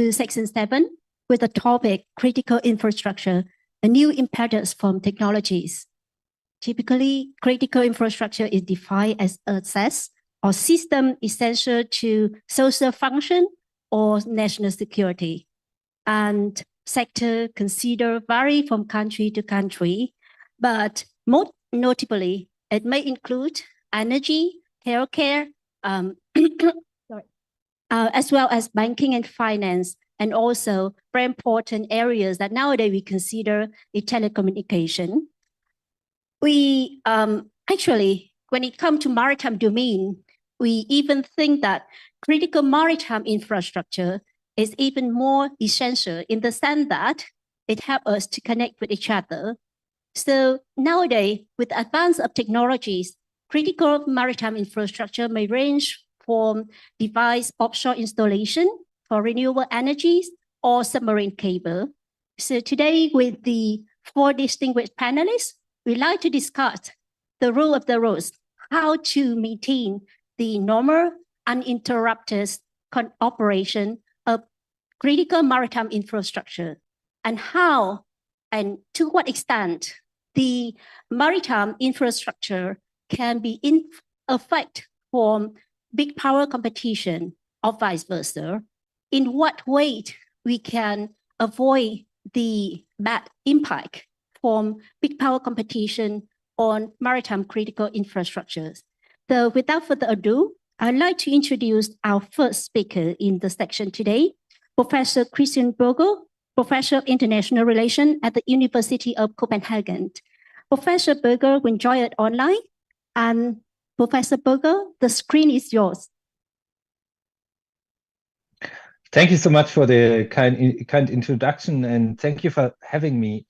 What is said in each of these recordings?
To section 7 with the topic critical infrastructure, a new impetus from technologies. Typically, critical infrastructure is defined as assets or system essential to social function or national security. And sector considered vary from country to country, but most notably, it may include energy, healthcare, as well as banking and finance, and also very important areas that nowadays we consider the telecommunication. We actually, when it comes to maritime domain, we even think that critical maritime infrastructure is even more essential in the sense that it helps us to connect with each other. So nowadays, with the advance of technologies, critical maritime infrastructure may range from device offshore installation for renewable energies or submarine cable. So today, with the 4 distinguished panelists, we'd like to discuss the rule of the roads, how to maintain the normal, uninterrupted operation of critical maritime infrastructure, and how and to what extent the maritime infrastructure can be in effect from big power competition or vice versa. In what way we can avoid the bad impact from big power competition on maritime critical infrastructures. So without further ado, I'd like to introduce our first speaker in the section today, Professor Christian Berger, Professor of International Relations at the University of Copenhagen. Professor Berger will join us online. And Professor Berger, the screen is yours. Thank you so much for the kind introduction, and thank you for having me.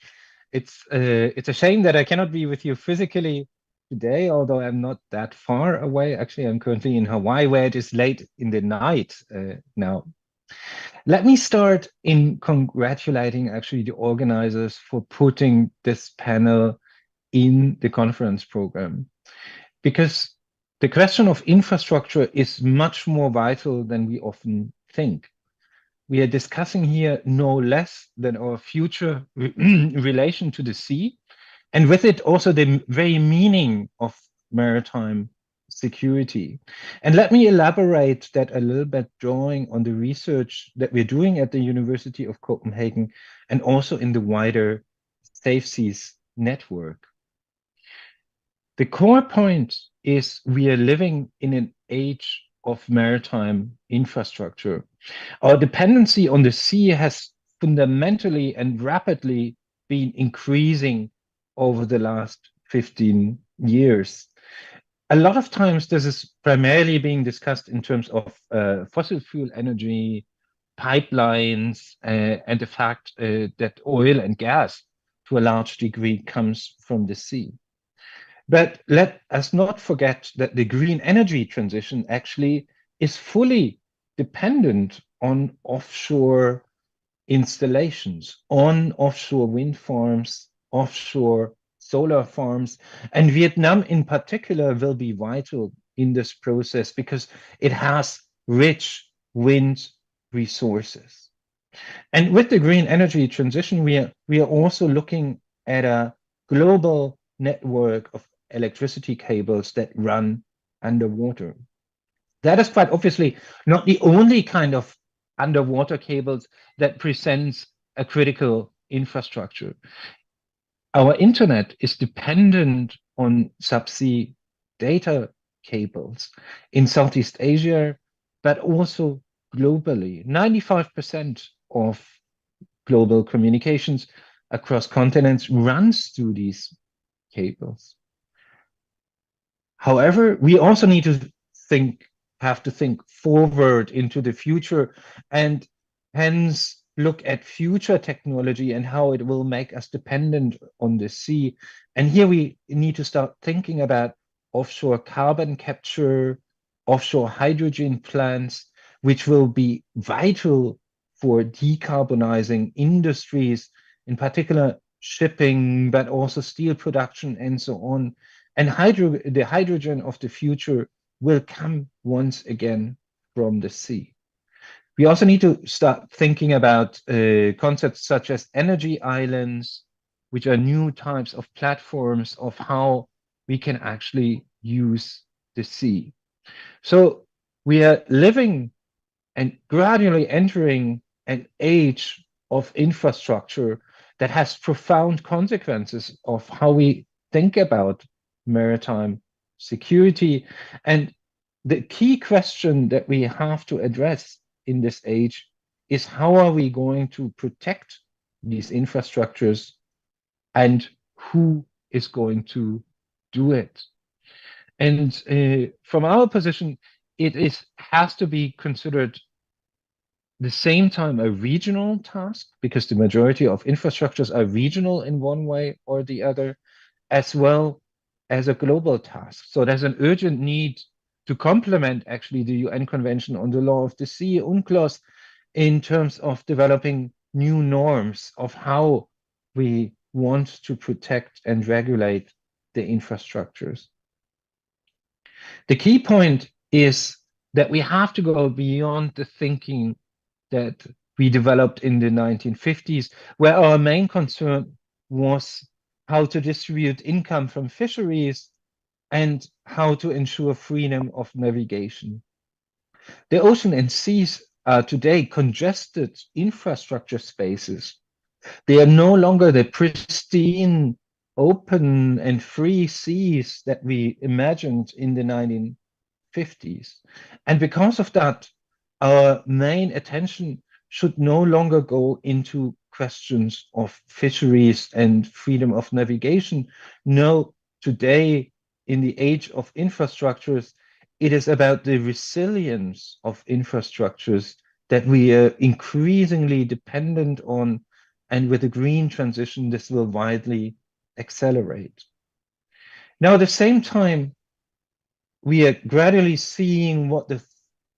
It's a shame that I cannot be with you physically today, although I'm not that far away. Actually, I'm currently in Hawaii, where it is late in the night now. Let me start in congratulating actually the organizers for putting this panel in the conference program, because the question of infrastructure is much more vital than we often think. We are discussing here no less than our future relation to the sea, and with it also the very meaning of maritime security. And let me elaborate that a little bit, drawing on the research that we're doing at the University of Copenhagen and also in the wider Safe Seas network. The core point is we are living in an age of maritime infrastructure. Our dependency on the sea has fundamentally and rapidly been increasing over the last 15 years. A lot of times this is primarily being discussed in terms of fossil fuel energy, pipelines, and the fact that oil and gas to a large degree comes from the sea. But let us not forget that the green energy transition actually is fully dependent on offshore installations, on offshore wind farms, offshore solar farms, and Vietnam in particular will be vital in this process because it has rich wind resources. And with the green energy transition, we are also looking at a global network of electricity cables that run underwater. That is quite obviously not the only kind of underwater cables that presents a critical infrastructure. Our internet is dependent on subsea data cables in Southeast Asia, but also globally. 95% of global communications across continents runs through these cables. However, we also need to have to think forward into the future, and hence look at future technology and how it will make us dependent on the sea. And here we need to start thinking about offshore carbon capture, offshore hydrogen plants, which will be vital for decarbonizing industries, in particular shipping, but also steel production and so on. And the hydrogen of the future will come once again from the sea. We also need to start thinking about concepts such as energy islands, which are new types of platforms of how we can actually use the sea. So we are living and gradually entering an age of infrastructure that has profound consequences of how we think about maritime security. And the key question that we have to address in this age is how are we going to protect these infrastructures and who is going to do it? And from our position, it has to be considered the same time a regional task, because the majority of infrastructures are regional in one way or the other, as well as a global task. So there's an urgent need to complement actually the UN Convention on the Law of the Sea, UNCLOS, in terms of developing new norms of how we want to protect and regulate the infrastructures. The key point is that we have to go beyond the thinking that we developed in the 1950s, where our main concern was how to distribute income from fisheries and how to ensure freedom of navigation. The ocean and seas are today congested infrastructure spaces. They are no longer the pristine, open, and free seas that we imagined in the 1950s. And because of that, our main attention should no longer go into questions of fisheries and freedom of navigation. No, today, in the age of infrastructures, it is about the resilience of infrastructures that we are increasingly dependent on, and with the green transition, this will widely accelerate. Now, at the same time, we are gradually seeing what the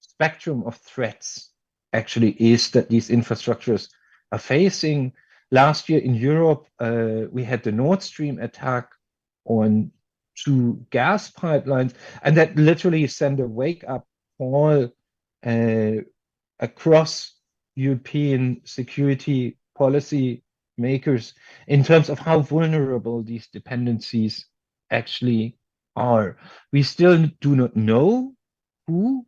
spectrum of threats actually is that these infrastructures are facing. Last year in Europe, we had the Nord Stream attack on 2 gas pipelines, and that literally sent a wake-up call across European security policy makers in terms of how vulnerable these dependencies actually are. We still do not know who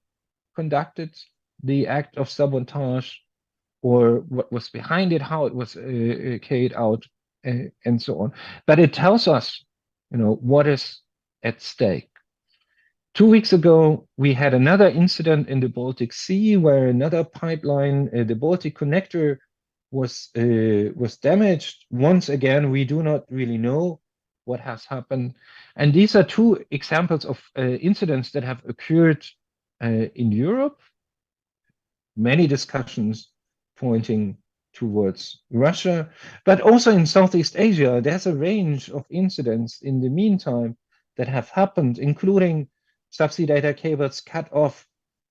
conducted the act of sabotage or what was behind it, how it was carried out, and so on. But it tells us, what is at stake. 2 weeks ago, we had another incident in the Baltic Sea where another pipeline, the Baltic Connector, was damaged. Once again, we do not really know what has happened. And these are 2 examples of incidents that have occurred in Europe. Many discussions pointing towards Russia, but also in Southeast Asia, there's a range of incidents in the meantime that have happened, including subsea data cables cut off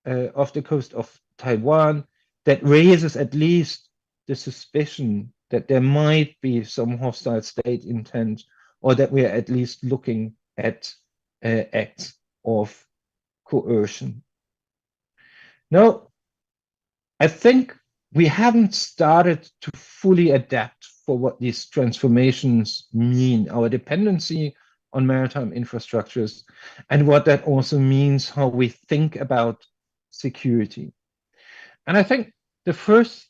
the coast of Taiwan, that raises at least the suspicion that there might be some hostile state intent, or that we are at least looking at acts of coercion. Now, I think we haven't started to fully adapt for what these transformations mean, our dependency on maritime infrastructures, and what that also means how we think about security. And I think the first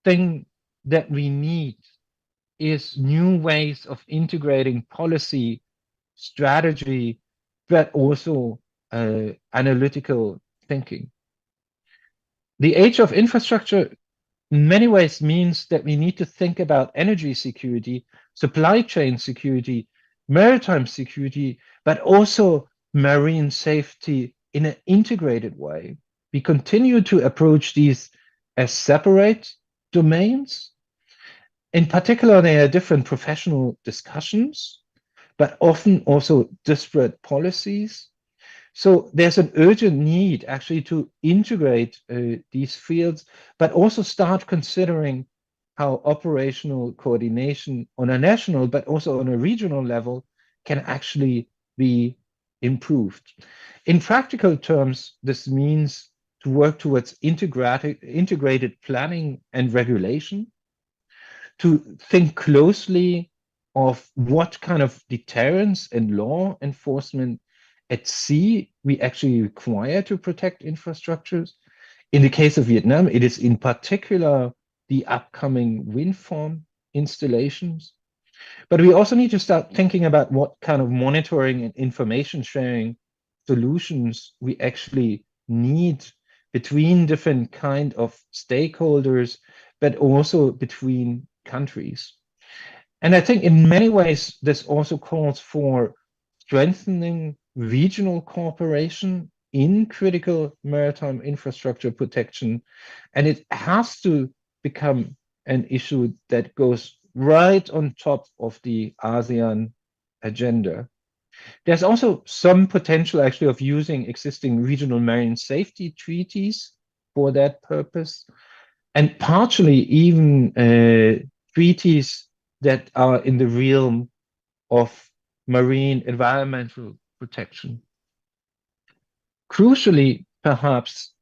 thing that we need is new ways of integrating policy, strategy, but also analytical thinking. The age of infrastructure in many ways means that we need to think about energy security, supply chain security, maritime security, but also marine safety in an integrated way. We continue to approach these as separate domains. In particular, there are different professional discussions, but often also disparate policies. So there's an urgent need actually to integrate these fields, but also start considering how operational coordination on a national, but also on a regional level can actually be improved. In practical terms, this means to work towards integrated planning and regulation, to think closely of what kind of deterrence and law enforcement at sea we actually require to protect infrastructures. In the case of Vietnam, it is in particular the upcoming wind farm installations. But we also need to start thinking about what kind of monitoring and information sharing solutions we actually need between different kind of stakeholders, but also between countries. And I think in many ways, this also calls for strengthening regional cooperation in critical maritime infrastructure protection. And it has to become an issue that goes right on top of the ASEAN agenda. There's also some potential actually of using existing regional marine safety treaties for that purpose, and partially even treaties that are in the realm of marine environmental protection. Crucially, perhaps,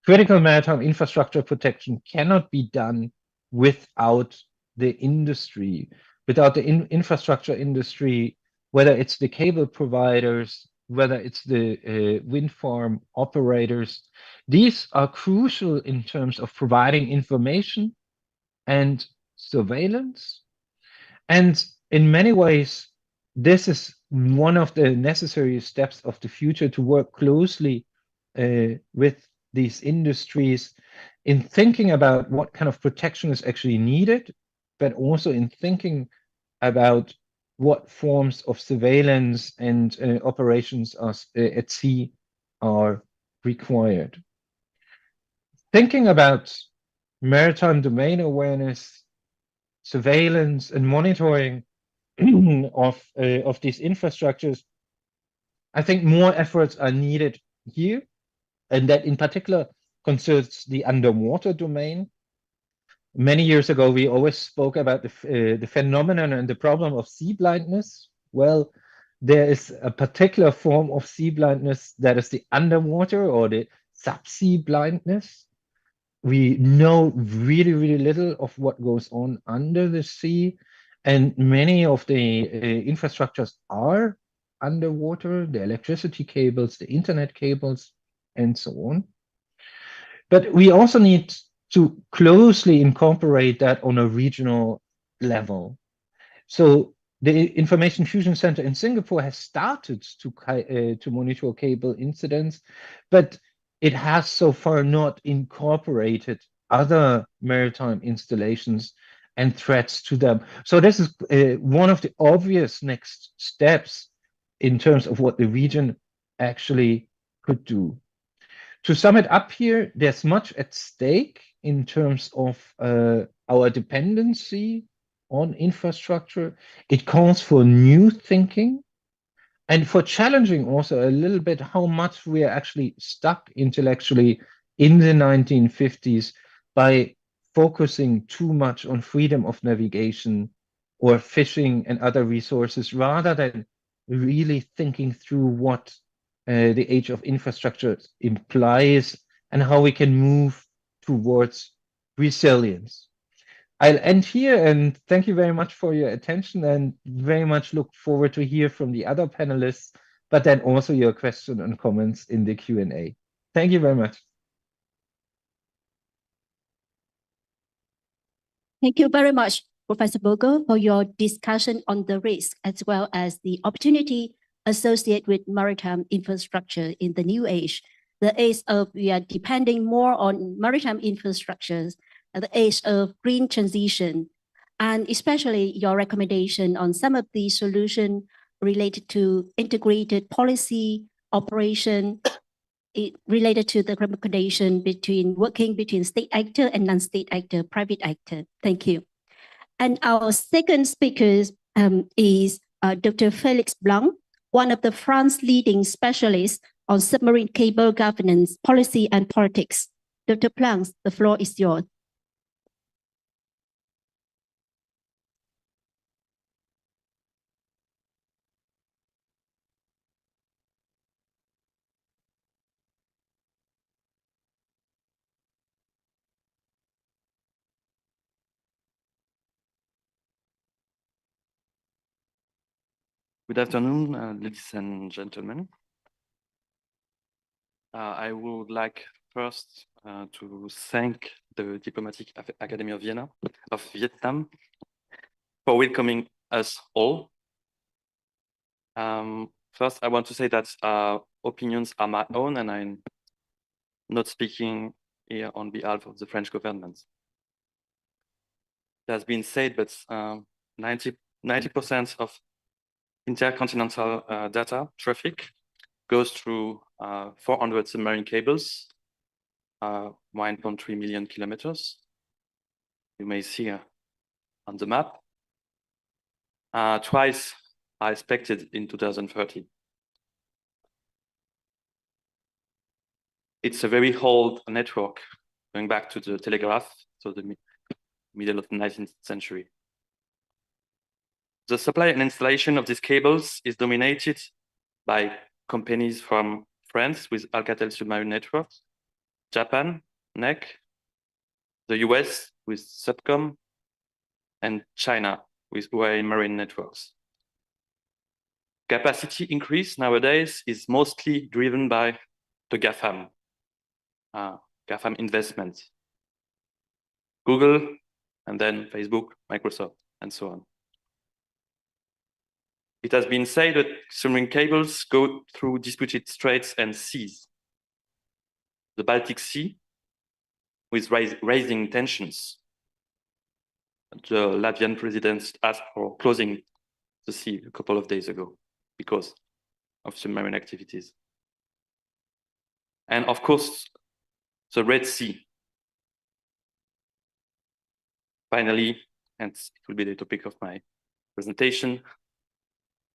critical maritime infrastructure protection cannot be done without the industry, without the infrastructure industry, whether it's the cable providers, whether it's the wind farm operators. These are crucial in terms of providing information and surveillance. And in many ways, this is one of the necessary steps of the future, to work closely with these industries in thinking about what kind of protection is actually needed, but also in thinking about what forms of surveillance and operations at sea are required. Thinking about maritime domain awareness, surveillance, and monitoring of these infrastructures, I think more efforts are needed here, and that in particular concerns the underwater domain. Many years ago, we always spoke about the phenomenon and the problem of sea blindness. Well, there is a particular form of sea blindness that is the underwater or the subsea blindness. We know really, really little of what goes on under the sea, and many of the infrastructures are underwater, the electricity cables, the internet cables, and so on. But we also need to closely incorporate that on a regional level. So the Information Fusion Center in Singapore has started to monitor cable incidents, but it has so far not incorporated other maritime installations and threats to them. So this is one of the obvious next steps in terms of what the region actually could do. To sum it up here, there's much at stake in terms of our dependency on infrastructure. It calls for new thinking and for challenging also a little bit how much we are actually stuck intellectually in the 1950s by focusing too much on freedom of navigation or fishing and other resources, rather than really thinking through what the age of infrastructure implies and how we can move towards resilience. I'll end here, and thank you very much for your attention, and very much look forward to hear from the other panelists, but then also your questions and comments in the Q&A. Thank you very much. Thank you very much, Professor Bogo, for your discussion on the risk as well as the opportunity associated with maritime infrastructure in the new age. The age of we are depending more on maritime infrastructures, the age of green transition, and especially your recommendation on some of the solutions related to integrated policy, operation, related to the recommendation between working between state actor and non-state actor, private actor. Thank you. And our second speaker is Dr. Felix Blanc, one of the France leading specialists on submarine cable governance, policy and politics. Dr. Blanc, the floor is yours. Good afternoon, ladies and gentlemen. I would like first to thank the Diplomatic Academy of Vienna, of Vietnam, for welcoming us all. First, I want to say that opinions are my own, and I'm not speaking here on behalf of the French government. It has been said, but 90% of intercontinental data traffic goes through 400 submarine cables, 1.3 million kilometers. You may see on the map. Twice are expected in 2030. It's a very old network, going back to the telegraph, so the middle of the 19th century. The supply and installation of these cables is dominated by companies from France with Alcatel Submarine Networks, Japan, NEC, the US with Subcom, and China with Huawei Marine Networks. Capacity increase nowadays is mostly driven by the GAFAM investment. Google, and then Facebook, Microsoft, and so on. It has been said that submarine cables go through disputed straits and seas. The Baltic Sea, with rising tensions. The Latvian president asked for closing the sea a couple of days ago because of submarine activities. And of course, the Red Sea. Finally, and it will be the topic of my presentation,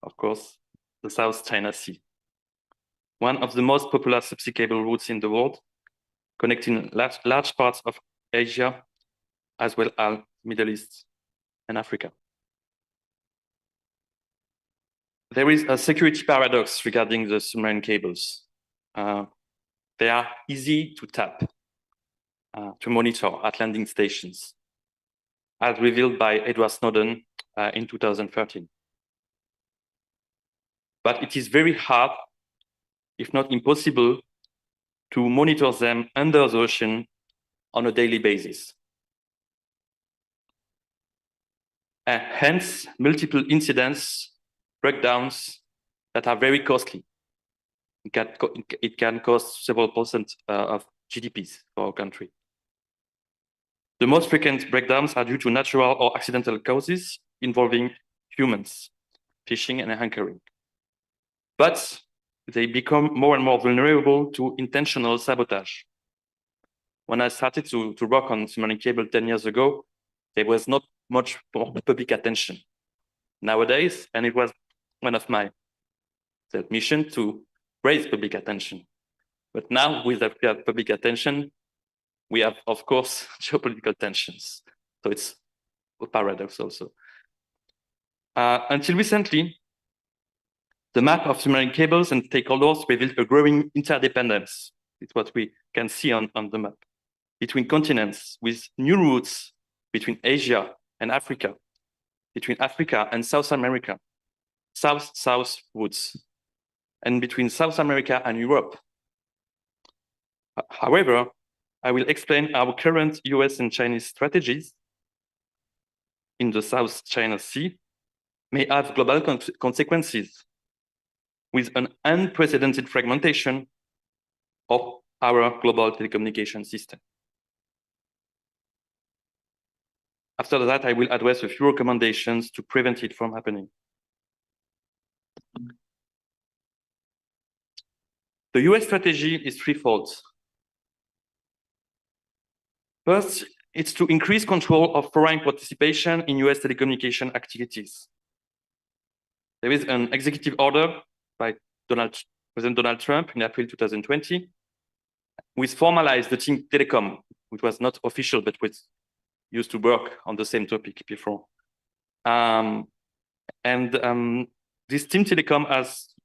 of course, the South China Sea. One of the most popular subsea cable routes in the world, connecting large parts of Asia, as well as Middle East and Africa. There is a security paradox regarding the submarine cables. They are easy to tap, to monitor at landing stations, as revealed by Edward Snowden in 2013. But it is very hard, if not impossible, to monitor them under the ocean on a daily basis. Hence, multiple incidents, breakdowns that are very costly. It can cost several percent of GDPs for our country. The most frequent breakdowns are due to natural or accidental causes involving humans, fishing and anchoring. But they become more and more vulnerable to intentional sabotage. When I started to work on submarine cable 10 years ago, there was not much public attention. Nowadays, and it was one of my mission to raise public attention. But now, with the public attention, we have, of course, geopolitical tensions. So it's a paradox also. Until recently, the map of submarine cables and stakeholders revealed a growing interdependence. It's what we can see on the map. Between continents, with new routes between Asia and Africa, between Africa and South America, South-South routes, and between South America and Europe. However, I will explain our current US and Chinese strategies in the South China Sea may have global consequences with an unprecedented fragmentation of our global telecommunication system. After that, I will address a few recommendations to prevent it from happening. The US strategy is threefold. First, it's to increase control of foreign participation in US telecommunication activities. There is an executive order by President Donald Trump in April 2020, which formalized the Team Telecom, which was not official, but which used to work on the same topic before. This Team Telecom,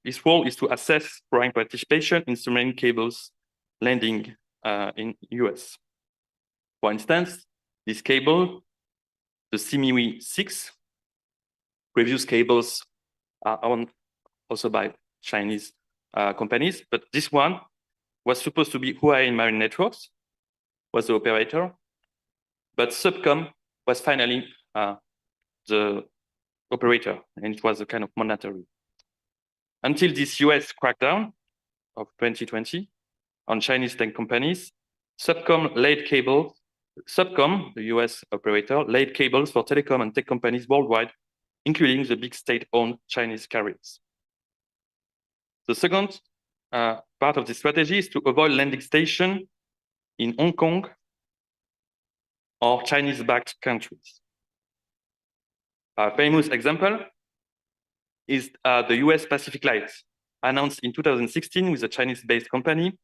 its role is to assess foreign participation in submarine cables landing in US. For instance, this cable, the CMIWI 6, previous cables are on also by Chinese companies. But this one was supposed to be Huawei Marine Networks, was the operator, but Subcom was finally the operator, and it was a kind of mandatory. Until this US crackdown of 2020 on Chinese tech companies, Subcom, the US operator, laid cables for telecom and tech companies worldwide, including the big state-owned Chinese carriers. The second part of the strategy is to avoid landing station in Hong Kong or Chinese-backed countries. A famous example is the US Pacific Lights, announced in 2016 with a Chinese-based company,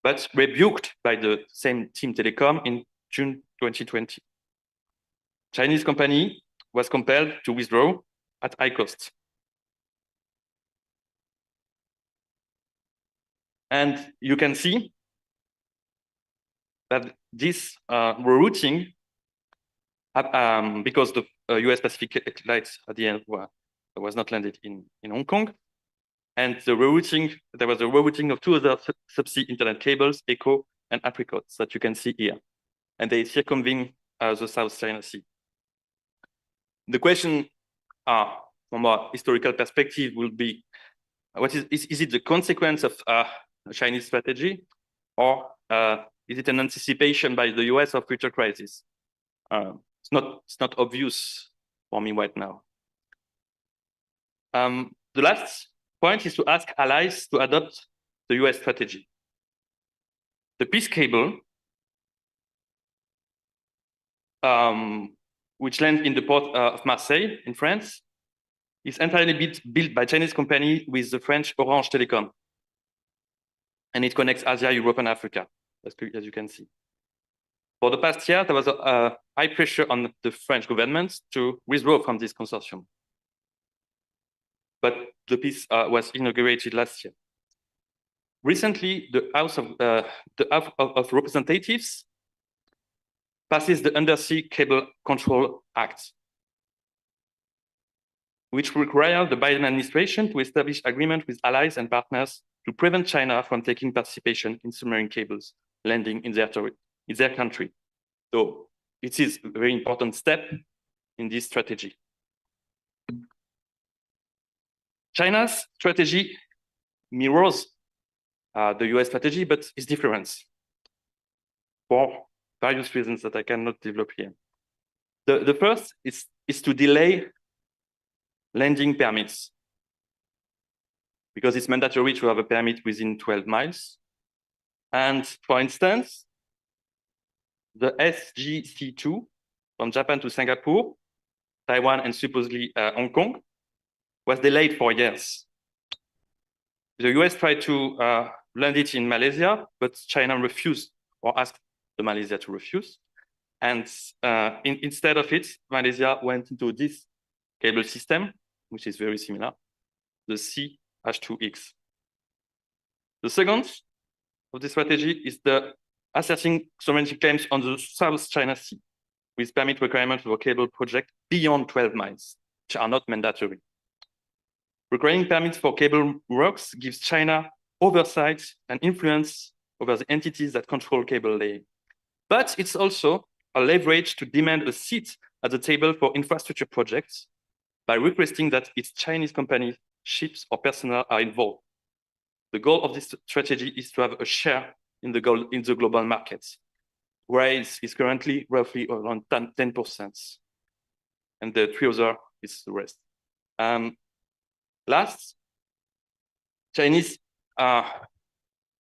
but rebuked by the same Team Telecom in June 2020. Chinese company was compelled to withdraw at high cost. And you can see that this rerouting, because the US Pacific Lights at the end was not landed in Hong Kong, and there was a rerouting of two other subsea internet cables, Echo and Apricots, that you can see here. And they circumvent the South China Sea. The question from a historical perspective will be, what is it the consequence of Chinese strategy, or is it an anticipation by the US of future crisis? It's not obvious for me right now. The last point is to ask allies to adopt the US strategy. The peace cable, which lands in the port of Marseille in France, is entirely built by Chinese company with the French Orange Telecom. And it connects Asia, Europe, and Africa, as you can see. For the past year, there was a high pressure on the French government to withdraw from this consortium. But the peace was inaugurated last year. Recently, the House of Representatives passes the Undersea Cable Control Act, which requires the Biden administration to establish agreement with allies and partners to prevent China from taking participation in submarine cables landing in their country. So it is a very important step in this strategy. China's strategy mirrors the US strategy, but is different for various reasons that I cannot develop here. The first is to delay landing permits, because it's mandatory to have a permit within 12 miles. And for instance, the SGC2 from Japan to Singapore, Taiwan, and supposedly Hong Kong was delayed for years. The US tried to land it in Malaysia, but China refused, or asked the Malaysia to refuse. And instead of it, Malaysia went into this cable system, which is very similar, the CH2X. The second of the strategy is the asserting sovereignty claims on the South China Sea, with permit requirements for a cable project beyond 12 miles, which are not mandatory. Requiring permits for cable works gives China oversight and influence over the entities that control cable laying. But it's also a leverage to demand a seat at the table for infrastructure projects by requesting that its Chinese company, ships, or personnel are involved. The goal of this strategy is to have a share in the global markets, where it's currently roughly around 10%. And the three other is the rest. Last, Chinese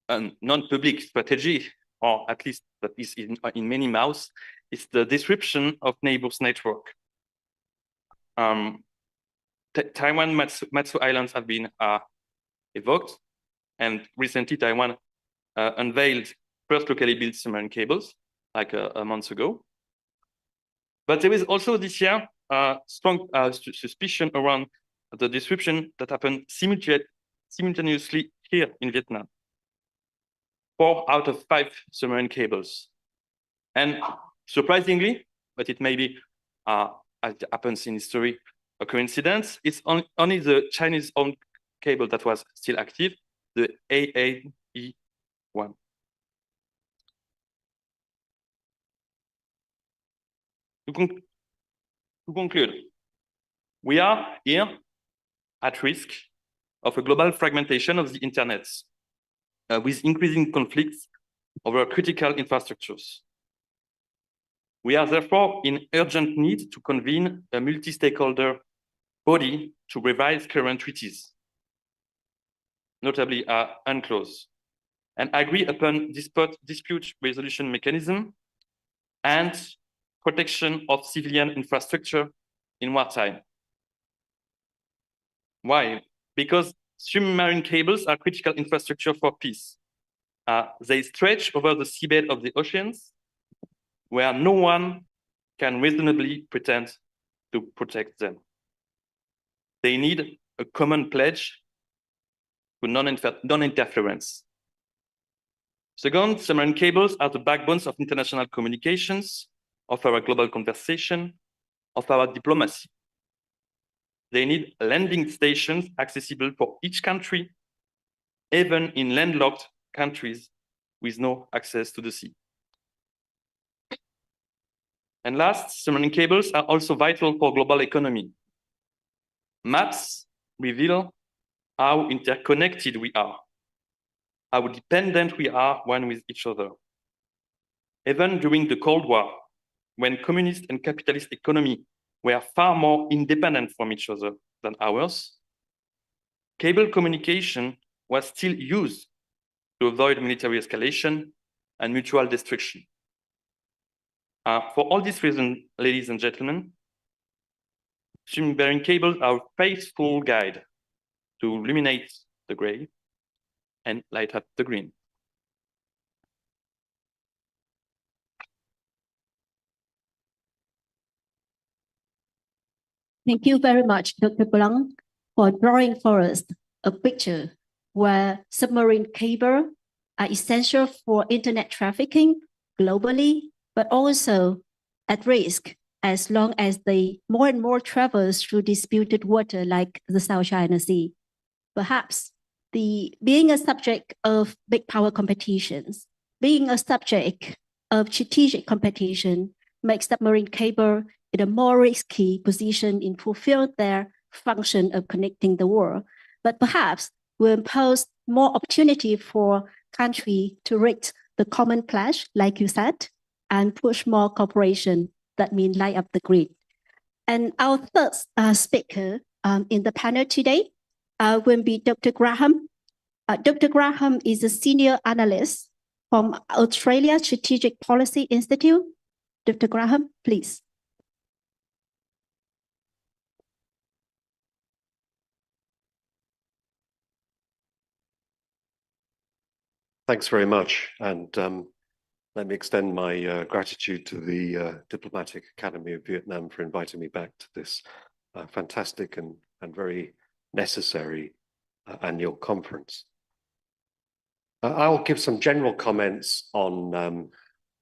non-public strategy, or at least that is in many mouths, is the disruption of neighbors' network. Taiwan, Matsu Islands have been evoked, and recently Taiwan unveiled first locally built submarine cables, like a month ago. But there is also this year strong suspicion around the disruption that happened simultaneously here in Vietnam. 4 out of 5 submarine cables. And surprisingly, but it may be, as it happens in history, a coincidence, it's only the Chinese-owned cable that was still active, the AAE1. To conclude, we are here at risk of a global fragmentation of the internet with increasing conflicts over critical infrastructures. We are therefore in urgent need to convene a multi-stakeholder body to revise current treaties, notably UNCLOS, and agree upon dispute resolution mechanism and protection of civilian infrastructure in wartime. Why? Because submarine cables are critical infrastructure for peace. They stretch over the seabed of the oceans where no one can reasonably pretend to protect them. They need a common pledge to non-interference. Second, submarine cables are the backbones of international communications, of our global conversation, of our diplomacy. They need landing stations accessible for each country, even in landlocked countries with no access to the sea. And last, submarine cables are also vital for global economy. Maps reveal how interconnected we are, how dependent we are one with each other. Even during the Cold War, when communist and capitalist economy were far more independent from each other than ours, cable communication was still used to avoid military escalation and mutual destruction. For all these reasons, ladies and gentlemen, submarine cables are a faithful guide to illuminate the gray and light up the green. Thank you very much, Dr. Blanc, for drawing for us a picture where submarine cables are essential for internet trafficking globally, but also at risk as long as they more and more travels through disputed water like the South China Sea. Perhaps being a subject of big power competitions, being a subject of strategic competition makes submarine cable in a more risky position in fulfilling their function of connecting the world, but perhaps will impose more opportunity for country to reach the common pledge, like you said, and push more cooperation that means light up the grid. And our third speaker in the panel today will be Dr. Graham. Dr. Graham is a senior analyst from Australia Strategic Policy Institute. Dr. Graham, please. Thanks very much. And let me extend my gratitude to the Diplomatic Academy of Vietnam for inviting me back to this fantastic and very necessary annual conference. I'll give some general comments on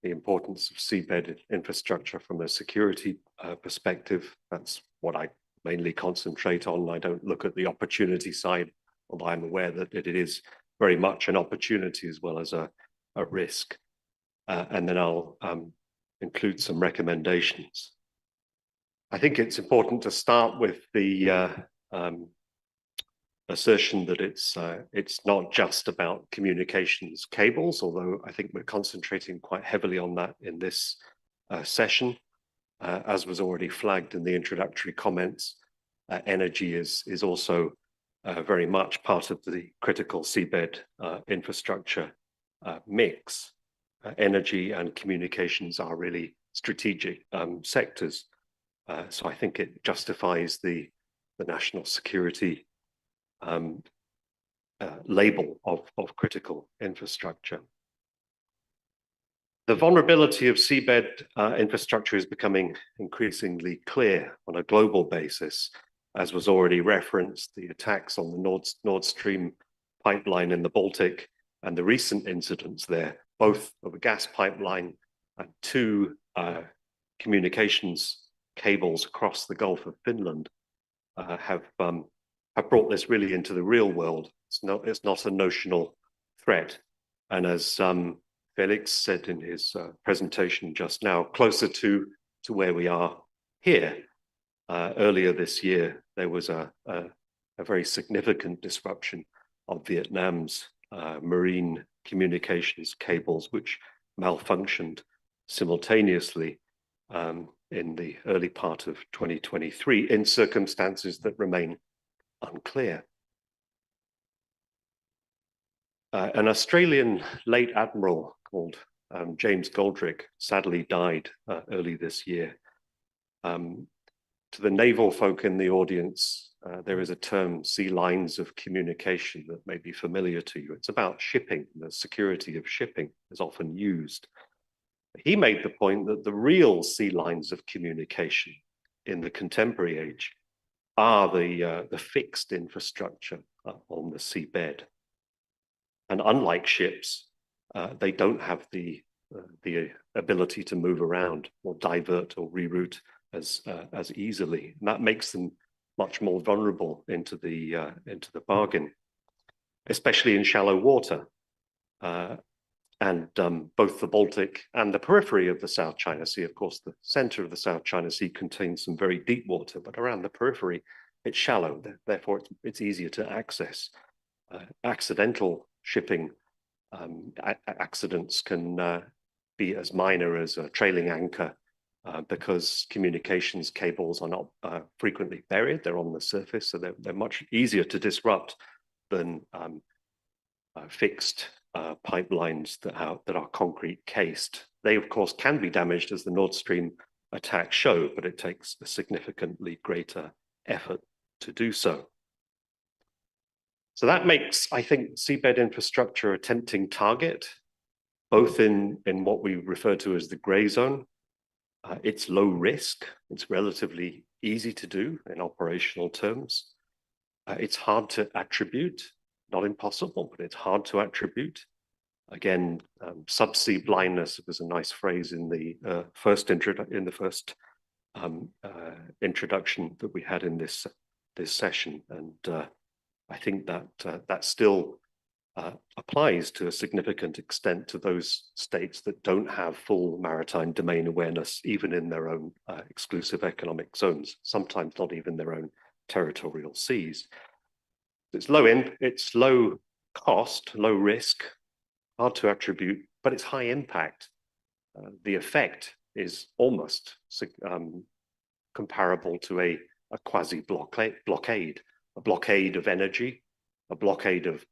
the importance of seabed infrastructure from a security perspective. That's what I mainly concentrate on. I don't look at the opportunity side, although I'm aware that it is very much an opportunity as well as a risk. And then I'll include some recommendations. I think it's important to start with the assertion that it's not just about communications cables, although I think we're concentrating quite heavily on that in this session. As was already flagged in the introductory comments, energy is also very much part of the critical seabed infrastructure mix. Energy and communications are really strategic sectors. So I think it justifies the national security label of critical infrastructure. The vulnerability of seabed infrastructure is becoming increasingly clear on a global basis, as was already referenced, the attacks on the Nord Stream pipeline in the Baltic and the recent incidents there, both of a gas pipeline and two communications cables across the Gulf of Finland, have have brought this really into the real world. It's not a notional threat. And as Felix said in his presentation just now, closer to where we are here. Earlier this year, there was a very significant disruption of Vietnam's marine communications cables, which malfunctioned simultaneously in the early part of 2023 in circumstances that remain unclear. An Australian late admiral called James Goldrick sadly died early this year. To the naval folk in the audience, there is a term, sea lines of communication, that may be familiar to you. It's about shipping. The security of shipping is often used. He made the point that the real sea lines of communication in the contemporary age are the fixed infrastructure on the seabed. And unlike ships, they don't have the ability to move around or divert or reroute as easily. And that makes them much more vulnerable into the bargain, especially in shallow water. And both the Baltic and the periphery of the South China Sea, of course, the center of the South China Sea contains some very deep water, but around the periphery, it's shallow. Therefore, it's easier to access. Accidental shipping accidents can be as minor as a trailing anchor because communications cables are not frequently buried. They're on the surface, so they're much easier to disrupt than fixed pipelines that are concrete cased. They, of course, can be damaged, as the Nord Stream attacks show, but it takes a significantly greater effort to do so. So that makes, I think, seabed infrastructure a tempting target, both in what we refer to as the gray zone. It's low risk. It's relatively easy to do in operational terms. It's hard to attribute, not impossible, but it's hard to attribute. Again, subsea blindness was a nice phrase in the first introduction that we had in this session, and I think that still applies to a significant extent to those states that don't have full maritime domain awareness, even in their own exclusive economic zones, sometimes not even their own territorial seas. It's low cost, low risk, hard to attribute, but it's high impact. The effect is almost comparable to a quasi-blockade, a blockade of energy, a blockade of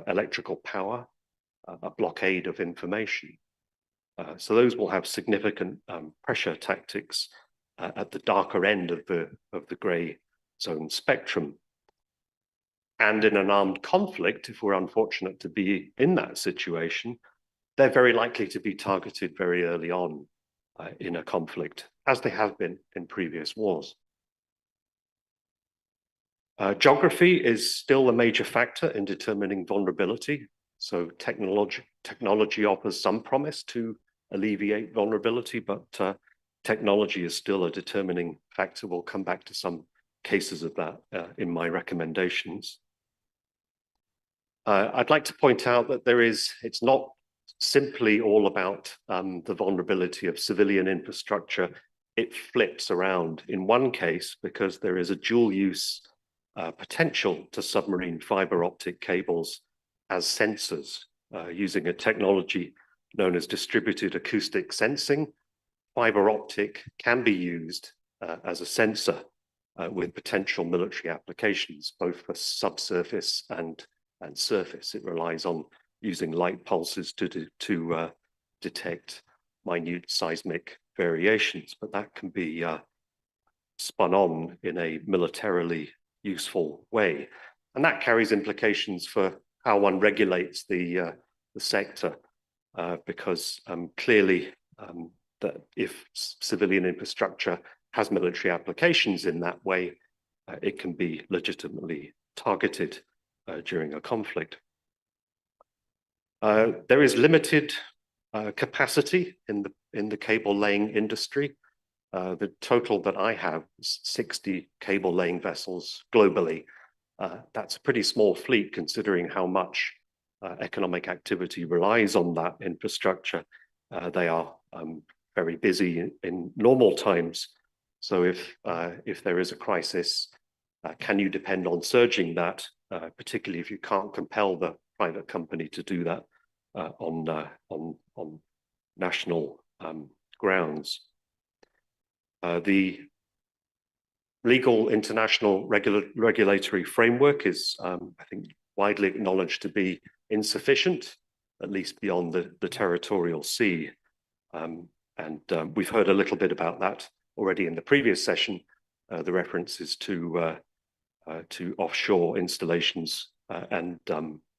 electrical power, a blockade of information. So those will have significant pressure tactics at the darker end of the gray zone spectrum. And in an armed conflict, if we're unfortunate to be in that situation, they're very likely to be targeted very early on in a conflict, as they have been in previous wars. Geography is still a major factor in determining vulnerability. So technology offers some promise to alleviate vulnerability, but technology is still a determining factor. We'll come back to some cases of that in my recommendations. I'd like to point out that it's not simply all about the vulnerability of civilian infrastructure. It flips around in one case because there is a dual use potential to submarine fiber optic cables as sensors using a technology known as distributed acoustic sensing. Fiber optic can be used as a sensor with potential military applications, both for subsurface and surface. It relies on using light pulses to detect minute seismic variations, but that can be spun on in a militarily useful way. And that carries implications for how one regulates the sector, because clearly that if civilian infrastructure has military applications in that way, it can be legitimately targeted during a conflict. There is limited capacity in the cable laying industry. The total that I have is 60 cable laying vessels globally. That's a pretty small fleet considering how much economic activity relies on that infrastructure. They are very busy in normal times. So if there is a crisis, can you depend on surging that, particularly if you can't compel the private company to do that on national grounds? The legal international regulatory framework is, I think, widely acknowledged to be insufficient, at least beyond the territorial sea. We've heard a little bit about that already in the previous session, the references to offshore installations and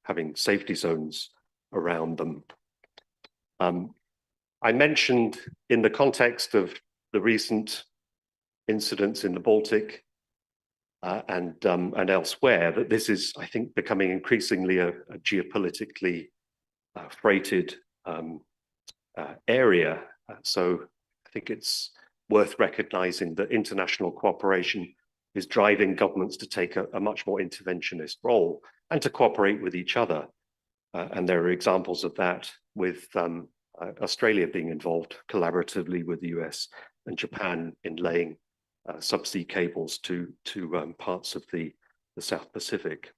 having safety zones around them. I mentioned in the context of the recent incidents in the Baltic and elsewhere that this is, I think, becoming increasingly a geopolitically freighted area. So I think it's worth recognizing that international cooperation is driving governments to take a much more interventionist role and to cooperate with each other. And there are examples of that with Australia being involved collaboratively with the US and Japan in laying subsea cables to parts of the South Pacific.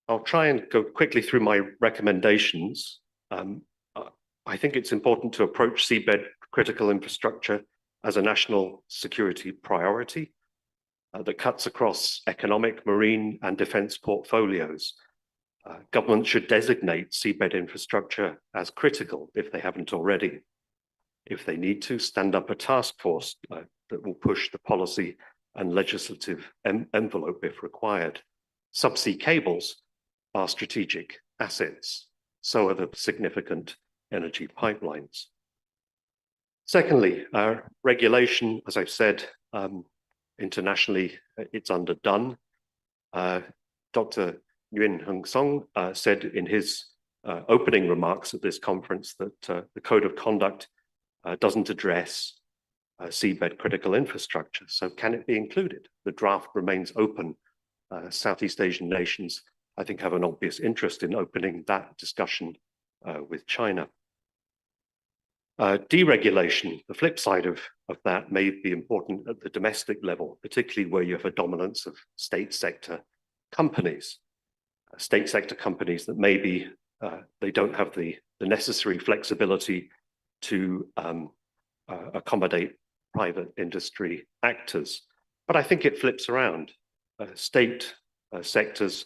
I'll try and go quickly through my recommendations. I think it's important to approach seabed critical infrastructure as a national security priority that cuts across economic, marine, and defense portfolios. Governments should designate seabed infrastructure as critical if they haven't already. If they need to, stand up a task force that will push the policy and legislative envelope if required. Subsea cables are strategic assets, so are the significant energy pipelines. Secondly, regulation, as I've said, internationally, it's underdone. Dr. Nguyen Hung Song said in his opening remarks at this conference that the Code of Conduct doesn't address seabed critical infrastructure. So can it be included? The draft remains open. Southeast Asian nations, I think, have an obvious interest in opening that discussion with China. Deregulation, the flip side of that, may be important at the domestic level, particularly where you have a dominance of state sector companies. State sector companies that maybe they don't have the necessary flexibility to accommodate private industry actors. But I think it flips around. State sectors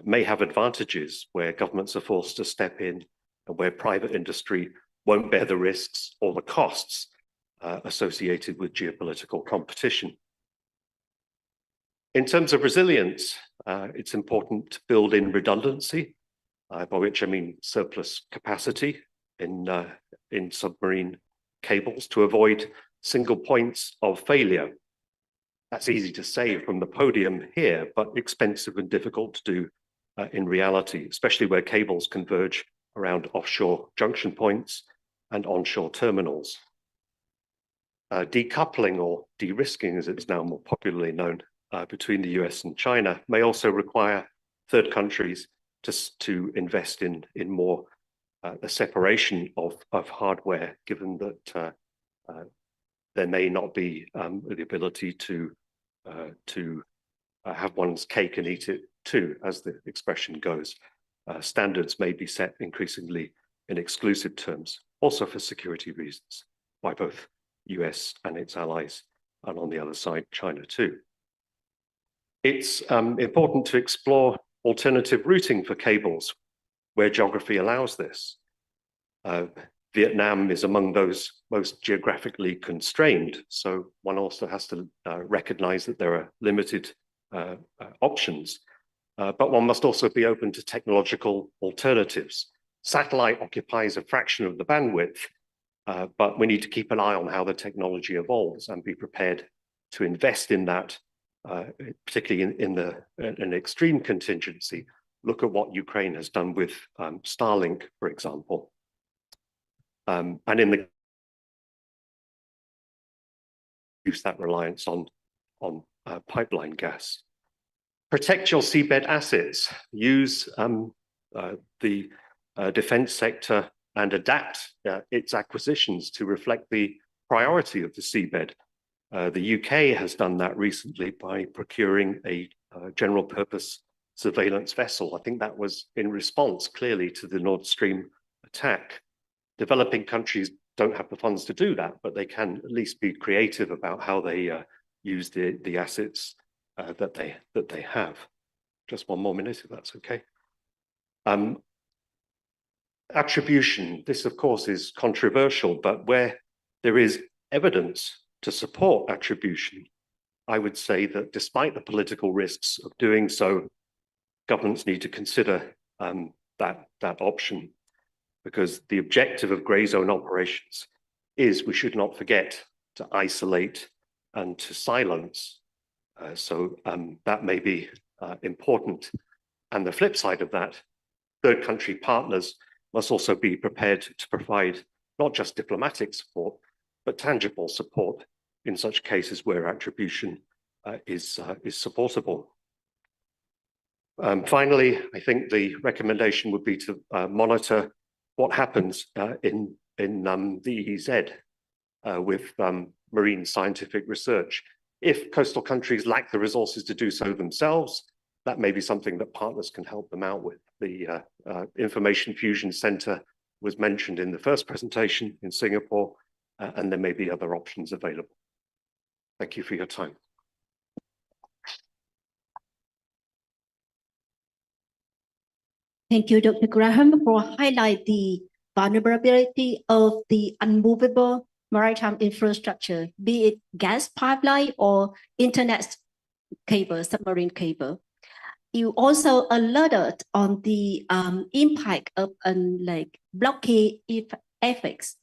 may have advantages where governments are forced to step in and where private industry won't bear the risks or the costs associated with geopolitical competition. In terms of resilience, it's important to build in redundancy, by which I mean surplus capacity in submarine cables to avoid single points of failure. That's easy to say from the podium here, but expensive and difficult to do in reality, especially where cables converge around offshore junction points and onshore terminals. Decoupling, or de-risking as it's now more popularly known, between the US and China may also require third countries to invest in more a separation of hardware, given that there may not be the ability to have one's cake and eat it too, as the expression goes. Standards may be set increasingly in exclusive terms, also for security reasons, by both US and its allies, and on the other side, China too. It's important to explore alternative routing for cables where geography allows this. Vietnam is among those most geographically constrained, so one also has to recognize that there are limited options, but one must also be open to technological alternatives. Satellite occupies a fraction of the bandwidth, but we need to keep an eye on how the technology evolves and be prepared to invest in that, particularly in an extreme contingency. Look at what Ukraine has done with Starlink, for example. And in the use that reliance on pipeline gas. protect your seabed assets, use the defense sector and adapt its acquisitions to reflect the priority of the seabed. The UK has done that recently by procuring a general purpose surveillance vessel. I think that was in response clearly to the Nord Stream attack. Developing countries don't have the funds to do that, but they can at least be creative about how they use the assets that they have. Just one more minute, if that's okay. Attribution, this of course is controversial, but where there is evidence to support attribution, I would say that despite the political risks of doing so, governments need to consider that option, because the objective of grey zone operations is, we should not forget, to isolate and to silence. So that may be important. And the flip side of that, third country partners must also be prepared to provide not just diplomatic support, but tangible support in such cases where attribution is supportable. Finally, I think the recommendation would be to monitor what happens in the EEZ with marine scientific research. If coastal countries lack the resources to do so themselves, that may be something that partners can help them out with. The Information Fusion Center was mentioned in the first presentation in Singapore, and there may be other options available. Thank you for your time. Thank you, Dr. Graham, for highlight the vulnerability of the unmovable maritime infrastructure, be it gas pipeline or internet cable, submarine cable. You also alerted on the impact of like blockade effects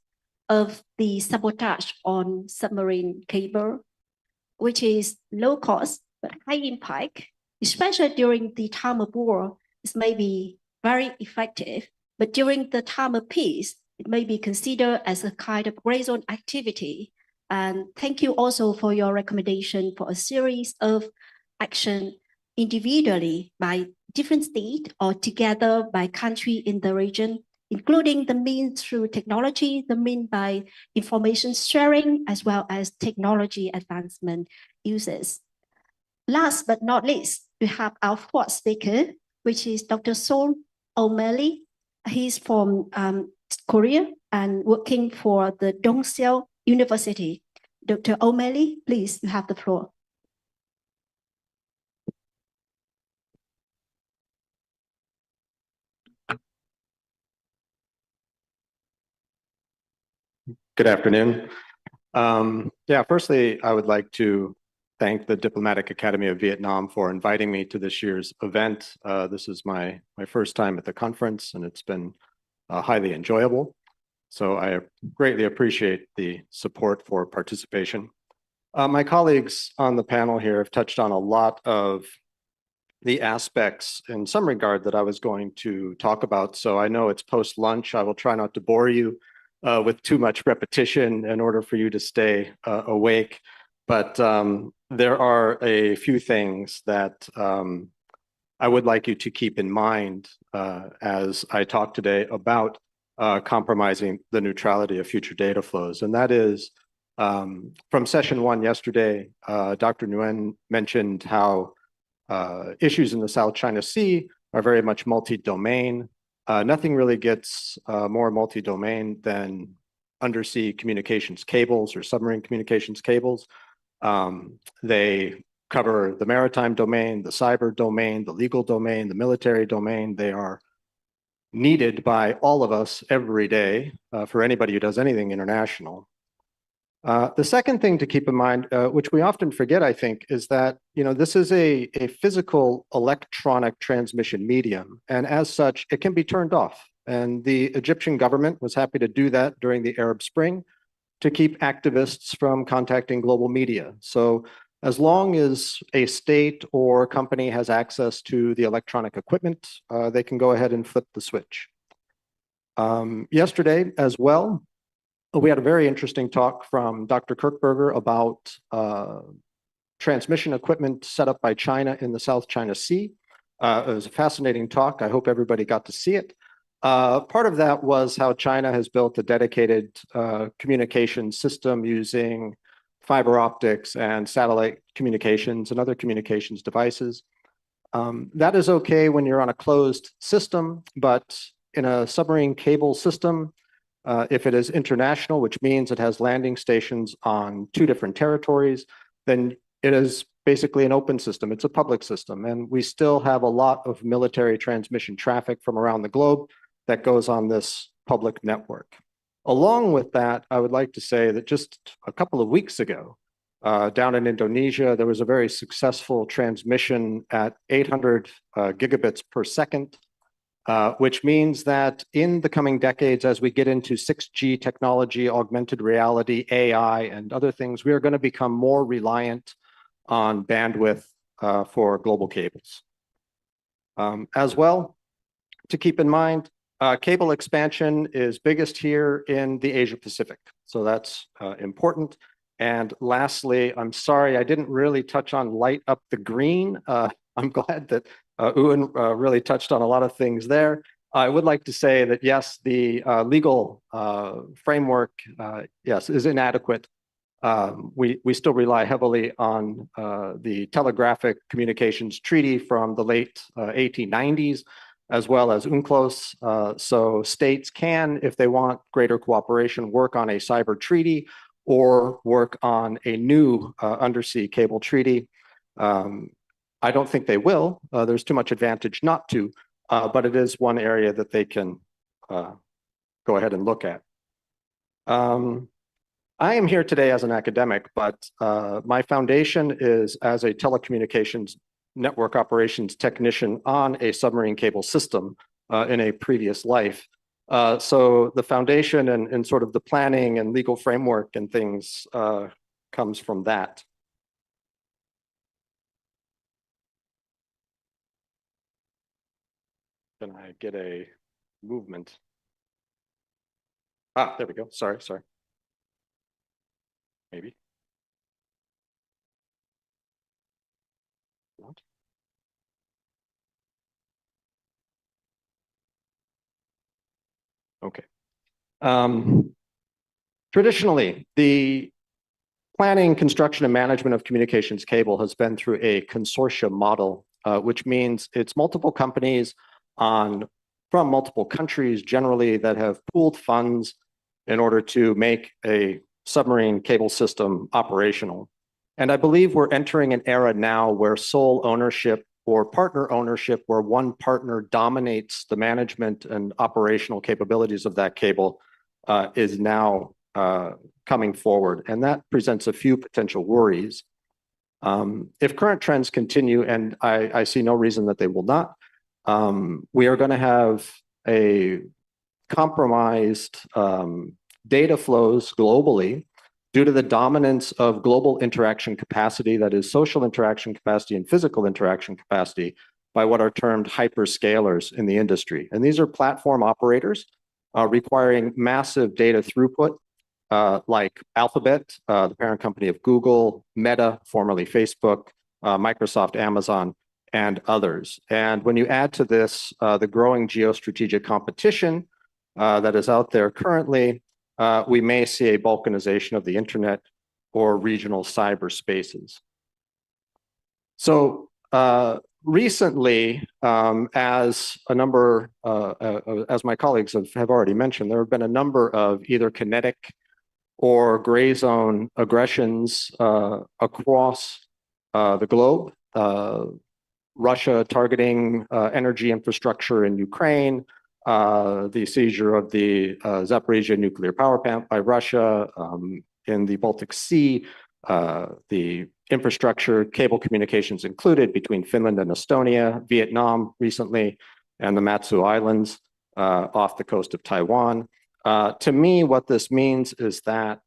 of the sabotage on submarine cable, which is low cost but high impact, especially during the time of war. It may be very effective, but during the time of peace, it may be considered as a kind of gray zone activity. And thank you also for your recommendation for a series of action individually by different states or together by country in the region, including the means through technology, the means by information sharing, as well as technology advancement uses. Last but not least, we have our fourth speaker, which is Dr. Son O'Malley. He's from Korea and working for the Dongseol University. Dr. O'Malley, please, you have the floor. Good afternoon. Firstly, I would like to thank the Diplomatic Academy of Vietnam for inviting me to this year's event. This is my first time at the conference, and it's been highly enjoyable. So I greatly appreciate the support for participation. My colleagues on the panel here have touched on a lot of the aspects in some regard that I was going to talk about. So I know it's post-lunch. I will try not to bore you with too much repetition in order for you to stay awake. But there are a few things that I would like you to keep in mind as I talk today about compromising the neutrality of future data flows. And that is, from session one yesterday, Dr. Nguyen mentioned how issues in the South China Sea are very much multi-domain. Nothing really gets more multi-domain than undersea communications cables or submarine communications cables. They cover the maritime domain, the cyber domain, the legal domain, the military domain. They are needed by all of us every day for anybody who does anything international. The second thing to keep in mind, which we often forget, I think, is that this is a physical electronic transmission medium, and as such, it can be turned off. And the Egyptian government was happy to do that during the Arab Spring to keep activists from contacting global media. So as long as a state or company has access to the electronic equipment, they can go ahead and flip the switch. Yesterday as well, we had a very interesting talk from Dr. Kirkberger about transmission equipment set up by China in the South China Sea. It was a fascinating talk. I hope everybody got to see it. Part of that was how China has built a dedicated communication system using fiber optics and satellite communications and other communications devices. That is okay when you're on a closed system, but in a submarine cable system, if it is international, which means it has landing stations on 2 different territories, then it is basically an open system. It's a public system. And we still have a lot of military transmission traffic from around the globe that goes on this public network. Along with that, I would like to say that just a couple of weeks ago, down in Indonesia, there was a very successful transmission at 800 gigabits per second, which means that in the coming decades, as we get into 6G technology, augmented reality, AI, and other things, we are going to become more reliant on bandwidth for global cables. As well, to keep in mind, cable expansion is biggest here in the Asia Pacific. So that's important. And lastly, I'm sorry, I didn't really touch on light up the green. I'm glad that Ewan really touched on a lot of things there. I would like to say that yes, the legal framework, yes, is inadequate. We still rely heavily on the Telegraphic Communications Treaty from the late 1890s, as well as UNCLOS. So states can, if they want greater cooperation, work on a cyber treaty or work on a new undersea cable treaty. I don't think they will. There's too much advantage not to, but it is one area that they can go ahead and look at. I am here today as an academic, but my foundation is as a telecommunications network operations technician on a submarine cable system in a previous life. So the foundation and sort of the planning and legal framework and things comes from that. Can I get a movement? Ah, there we go. Sorry. Maybe. What? Okay. Traditionally, the planning, construction, and management of communications cable has been through a consortium model, which means it's multiple companies from multiple countries generally that have pooled funds in order to make a submarine cable system operational. And I believe we're entering an era now where sole ownership or partner ownership, where one partner dominates the management and operational capabilities of that cable, is now coming forward. And that presents a few potential worries. If current trends continue, and I see no reason that they will not, we are going to have a compromised data flows globally due to the dominance of global interaction capacity, that is social interaction capacity and physical interaction capacity, by what are termed hyperscalers in the industry. And these are platform operators requiring massive data throughput, like Alphabet, the parent company of Google, Meta, formerly Facebook, Microsoft, Amazon, and others. And when you add to this the growing geostrategic competition that is out there currently, we may see a balkanization of the internet or regional cyberspaces. So recently, as my colleagues have already mentioned, there have been a number of either kinetic or gray zone aggressions across the globe. Russia targeting energy infrastructure in Ukraine, the seizure of the Zaporizhia nuclear power plant by Russia in the Baltic Sea, the infrastructure, cable communications included between Finland and Estonia, Vietnam recently, and the Matsu Islands off the coast of Taiwan. To me, what this means is that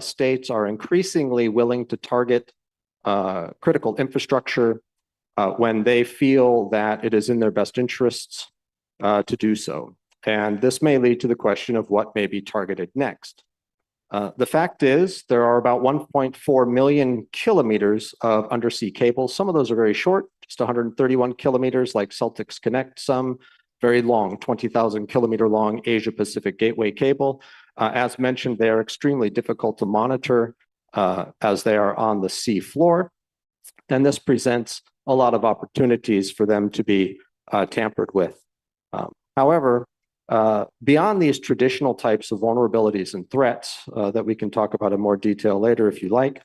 states are increasingly willing to target critical infrastructure when they feel that it is in their best interests to do so. And this may lead to the question of what may be targeted next. The fact is, there are about 1.4 million kilometers of undersea cables. Some of those are very short, just 131 kilometers, like Celtics Connect. Some very long, 20,000 kilometer long Asia Pacific Gateway cable. As mentioned, they are extremely difficult to monitor as they are on the sea floor. And this presents a lot of opportunities for them to be tampered with. However, beyond these traditional types of vulnerabilities and threats that we can talk about in more detail later if you like,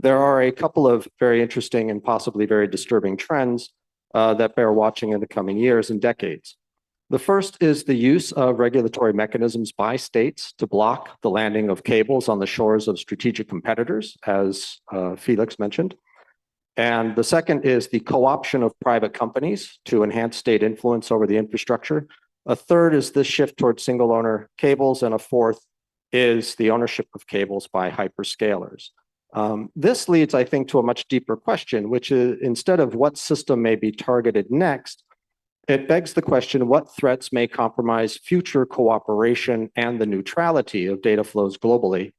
there are a couple of very interesting and possibly very disturbing trends that bear watching in the coming years and decades. The first is the use of regulatory mechanisms by states to block the landing of cables on the shores of strategic competitors, as Felix mentioned. And the second is the co-option of private companies to enhance state influence over the infrastructure. A third is this shift towards single owner cables, and a fourth is the ownership of cables by hyperscalers. This leads, I think, to a much deeper question, which is instead of what system may be targeted next, it begs the question, what threats may compromise future cooperation and the neutrality of data flows globally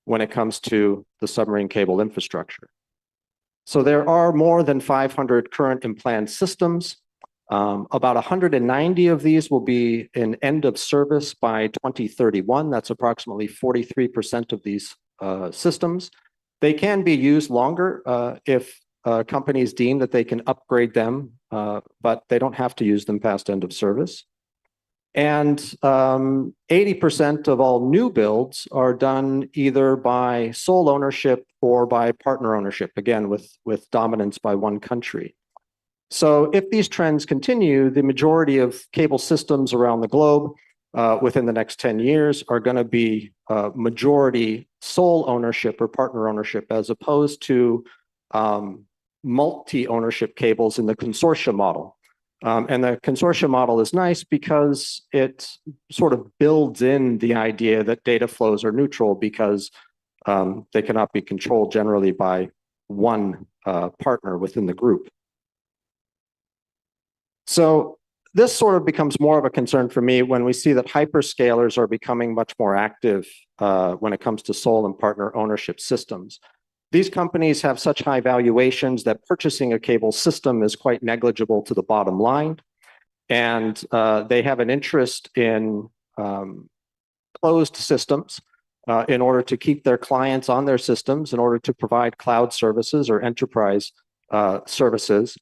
when it comes to the submarine cable infrastructure? So there are more than 500 current and planned systems. About 190 of these will be in end of service by 2031. That's approximately 43% of these systems. They can be used longer if companies deem that they can upgrade them, but they don't have to use them past end of service. And 80% of all new builds are done either by sole ownership or by partner ownership, again, with dominance by one country. So if these trends continue, the majority of cable systems around the globe within the next 10 years are going to be majority sole ownership or partner ownership, as opposed to multi-ownership cables in the consortium model. And the consortium model is nice because it sort of builds in the idea that data flows are neutral because they cannot be controlled generally by one partner within the group. So this sort of becomes more of a concern for me when we see that hyperscalers are becoming much more active when it comes to sole and partner ownership systems. These companies have such high valuations that purchasing a cable system is quite negligible to the bottom line. And they have an interest in closed systems in order to keep their clients on their systems, in order to provide cloud services or enterprise services.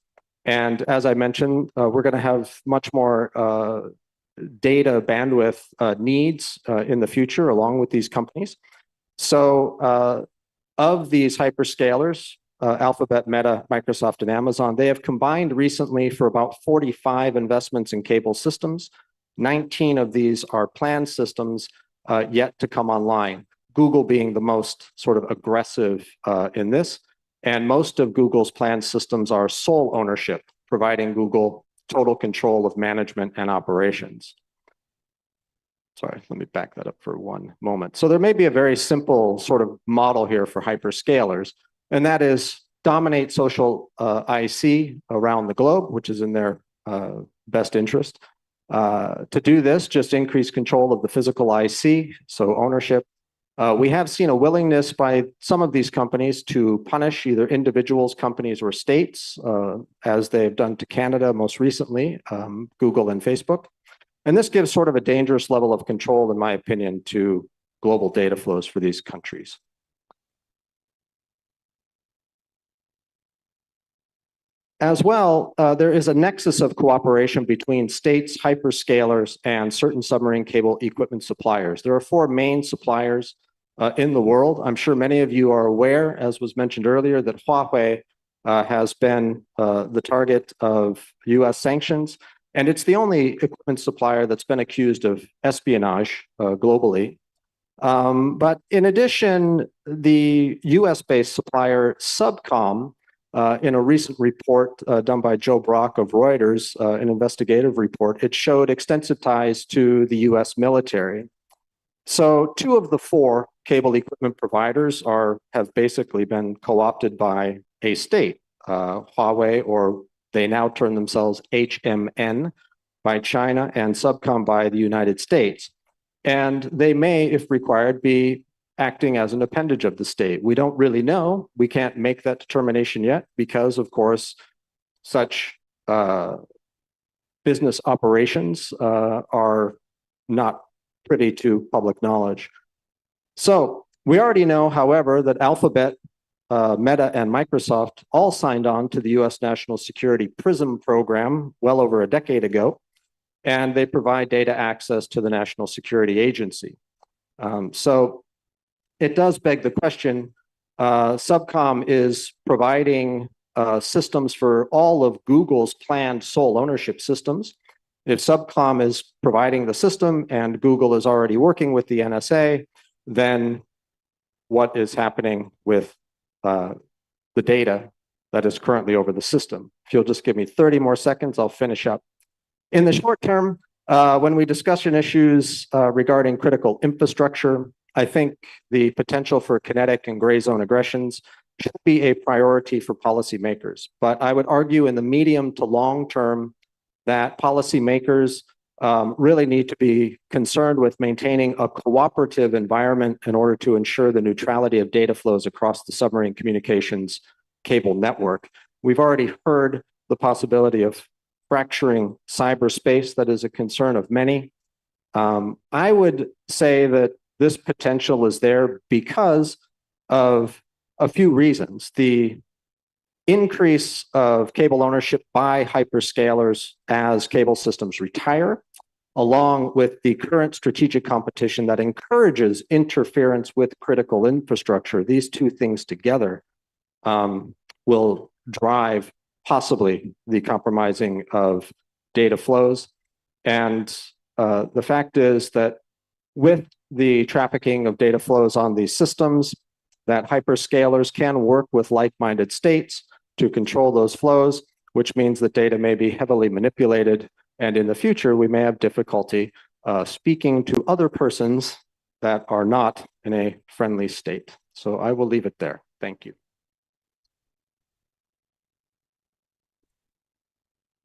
And as I mentioned, we're going to have much more data bandwidth needs in the future along with these companies. So of these hyperscalers, Alphabet, Meta, Microsoft, and Amazon, they have combined recently for about 45 investments in cable systems. 19 of these are planned systems yet to come online, Google being the most sort of aggressive in this. And most of Google's planned systems are sole ownership, providing Google total control of management and operations. Sorry, let me back that up for one moment. So there may be a very simple sort of model here for hyperscalers, and that is dominate social IC around the globe, which is in their best interest. To do this, just increase control of the physical IC, so ownership. We have seen a willingness by some of these companies to punish either individuals, companies, or states, as they've done to Canada most recently, Google and Facebook. And this gives sort of a dangerous level of control, in my opinion, to global data flows for these countries. As well, there is a nexus of cooperation between states, hyperscalers, and certain submarine cable equipment suppliers. There are 4 main suppliers in the world. I'm sure many of you are aware, as was mentioned earlier, that Huawei has been the target of US sanctions, and it's the only equipment supplier that's been accused of espionage globally. But in addition, the US-based supplier Subcom, in a recent report done by Joe Brock of Reuters, an investigative report, it showed extensive ties to the US military. So 2 of the 4 cable equipment providers have basically been co-opted by a state, Huawei, or they now term themselves HMN, by China, and Subcom by the United States. And they may, if required, be acting as an appendage of the state. We don't really know. We can't make that determination yet because, of course, such business operations are not privy to public knowledge. So we already know, however, that Alphabet, Meta, and Microsoft all signed on to the US National Security PRISM program well over a decade ago, and they provide data access to the National Security Agency. So it does beg the question, Subcom is providing systems for all of Google's planned sole ownership systems. If Subcom is providing the system and Google is already working with the NSA, then what is happening with the data that is currently over the system? If you'll just give me 30 more seconds, I'll finish up. In the short term, when we discuss issues regarding critical infrastructure, I think the potential for kinetic and gray zone aggressions should be a priority for policymakers. But I would argue in the medium to long term that policymakers really need to be concerned with maintaining a cooperative environment in order to ensure the neutrality of data flows across the submarine communications cable network. We've already heard the possibility of fracturing cyberspace. That is a concern of many. I would say that this potential is there because of a few reasons. The increase of cable ownership by hyperscalers as cable systems retire, along with the current strategic competition that encourages interference with critical infrastructure. These two things together will drive possibly the compromising of data flows. And the fact is that with the trafficking of data flows on these systems, that hyperscalers can work with like-minded states to control those flows, which means that data may be heavily manipulated. And in the future, we may have difficulty speaking to other persons that are not in a friendly state. So I will leave it there. Thank you.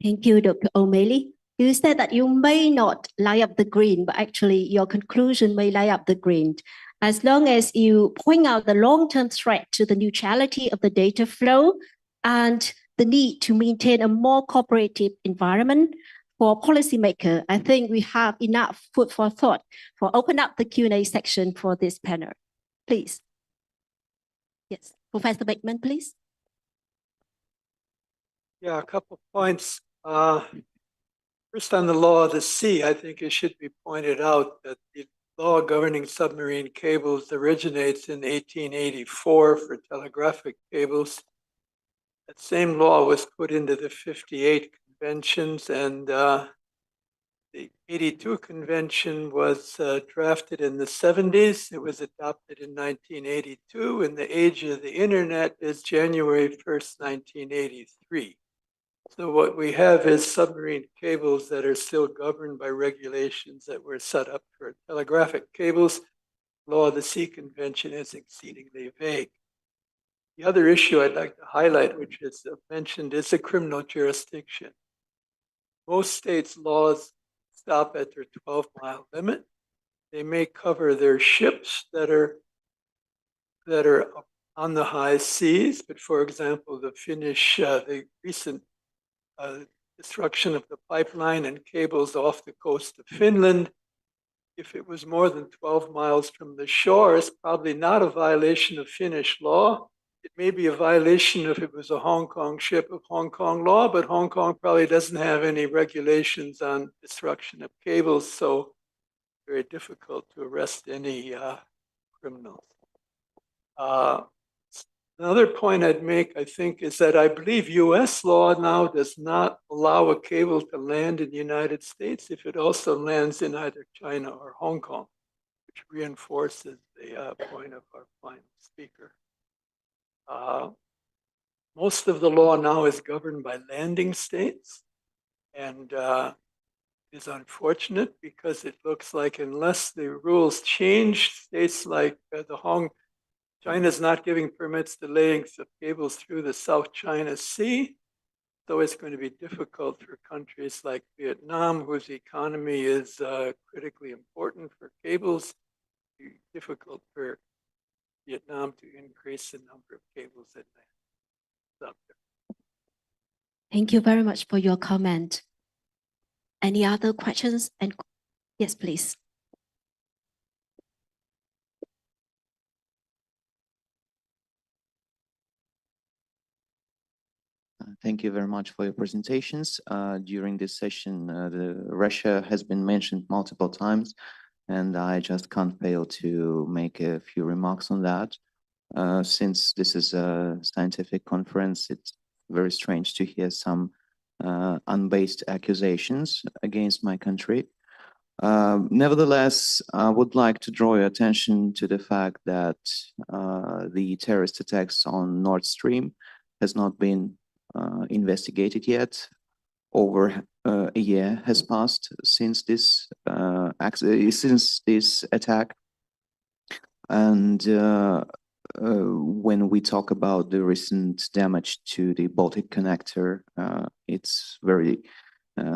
Thank you, Dr. O'Malley. You said that you may not light up the green, but actually your conclusion may light up the green. As long as you point out the long-term threat to the neutrality of the data flow and the need to maintain a more cooperative environment for policymakers, I think we have enough food for thought for open up the Q&A section for this panel. Please. Yes, Professor Beckman, please. Yeah, a couple points. First, on the law of the sea, I think it should be pointed out that the law governing submarine cables originates in 1884 for telegraphic cables. That same law was put into the 58 conventions, and the 82 convention was drafted in the 70s. It was adopted in 1982, and the age of the internet is January 1st, 1983. So what we have is submarine cables that are still governed by regulations that were set up for telegraphic cables. Law of the Sea Convention is exceedingly vague. The other issue I'd like to highlight, which is mentioned, is the criminal jurisdiction. Most states' laws stop at their 12-mile limit. They may cover their ships that are on the high seas, but for example, the recent destruction of the pipeline and cables off the coast of Finland, if it was more than 12 miles from the shore, it's probably not a violation of Finnish law. It may be a violation if it was a Hong Kong ship of Hong Kong law, but Hong Kong probably doesn't have any regulations on destruction of cables, so very difficult to arrest any criminals. Another point I'd make, I think, is that I believe US law now does not allow a cable to land in the United States if it also lands in either China or Hong Kong, which reinforces the point of our final speaker. Most of the law now is governed by landing states, and is unfortunate because it looks like unless the rules change, states like China's not giving permits to laying of cables through the South China Sea. So it's going to be difficult for countries like Vietnam, whose economy is critically important for cables. Difficult for Vietnam to increase the number of cables that they up there. Thank you very much for your comment. Any other questions? And yes, please. Thank you very much for your presentations. During this session, Russia has been mentioned multiple times, and I just can't fail to make a few remarks on that. Since this is a scientific conference, it's very strange to hear some unbased accusations against my country. Nevertheless, I would like to draw your attention to the fact that the terrorist attacks on Nord Stream has not been investigated yet. Over a year has passed since this attack, and when we talk about the recent damage to the Baltic connector, it's very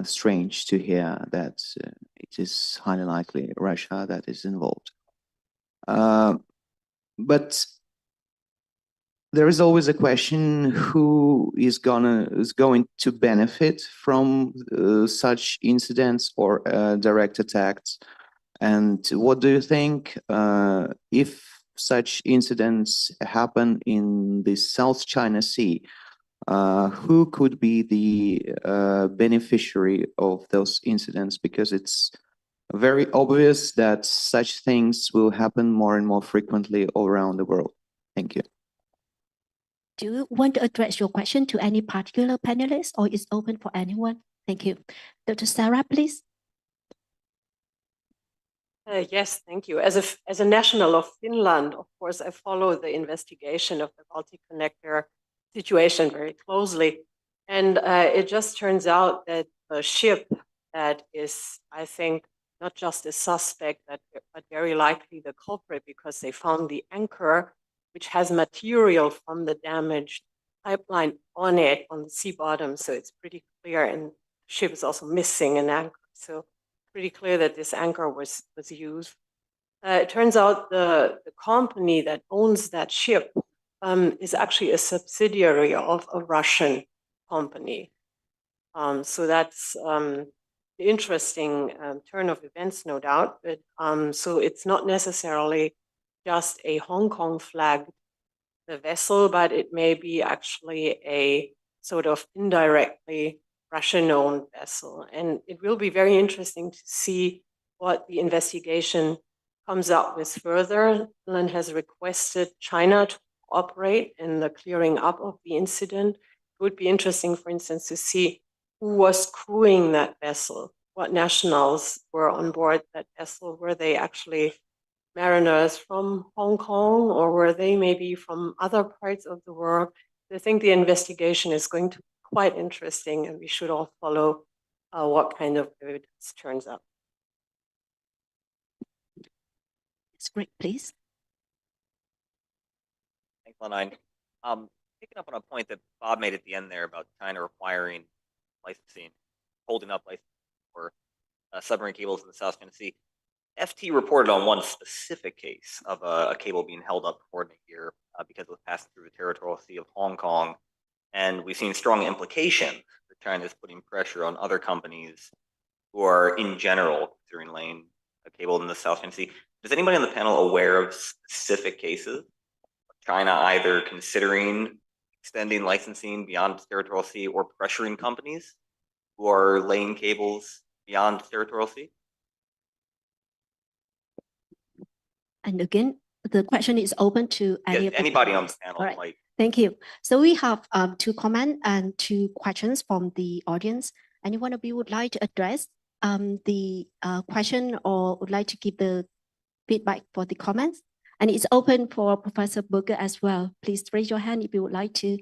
strange to hear that it is highly likely Russia that is involved. But there is always a question: who is going to benefit from such incidents or direct attacks? And what do you think if such incidents happen in the South China Sea? Who could be the beneficiary of those incidents? Because it's very obvious that such things will happen more and more frequently all around the world. Thank you. Do you want to address your question to any particular panelist, or is open for anyone? Thank you. Dr. Sarah, please. Yes, thank you. As a national of Finland, of course, I follow the investigation of the Baltic Connector situation very closely. And it just turns out that the ship that is, I think, not just a suspect, but very likely the culprit, because they found the anchor, which has material from the damaged pipeline on it, on the sea bottom. So it's pretty clear. And the ship is also missing an anchor. So pretty clear that this anchor was used. It turns out the company that owns that ship is actually a subsidiary of a Russian company. So that's the interesting turn of events, no doubt. But so it's not necessarily just a Hong Kong flagged vessel, but it may be actually a sort of indirectly Russian-owned vessel. And it will be very interesting to see what the investigation comes up with further. Finland has requested China to cooperate in the clearing up of the incident. It would be interesting, for instance, to see who was crewing that vessel, what nationals were on board that vessel. Were they actually mariners from Hong Kong, or were they maybe from other parts of the world? I think the investigation is going to be quite interesting, and we should all follow what kind of evidence turns up. It's great, please. Thanks, Lenine. Picking up on a point that Bob made at the end there about China requiring licensing, holding up licensing for submarine cables in the South China Sea. FT reported on one specific case of a cable being held up for more than a year because it was passing through the territorial sea of Hong Kong. And we've seen strong implications that China is putting pressure on other companies who are, in general, considering laying a cable in the South China Sea. Is anybody on the panel aware of specific cases of China either considering extending licensing beyond the territorial sea or pressuring companies who are laying cables beyond the territorial sea? And again, the question is open to anybody on the panel. All right. Thank you. So we have 2 comments and 2 questions from the audience. Anyone of you would like to address the question or would like to give the feedback for the comments? And it's open for Professor Berger as well. Please raise your hand if you would like to.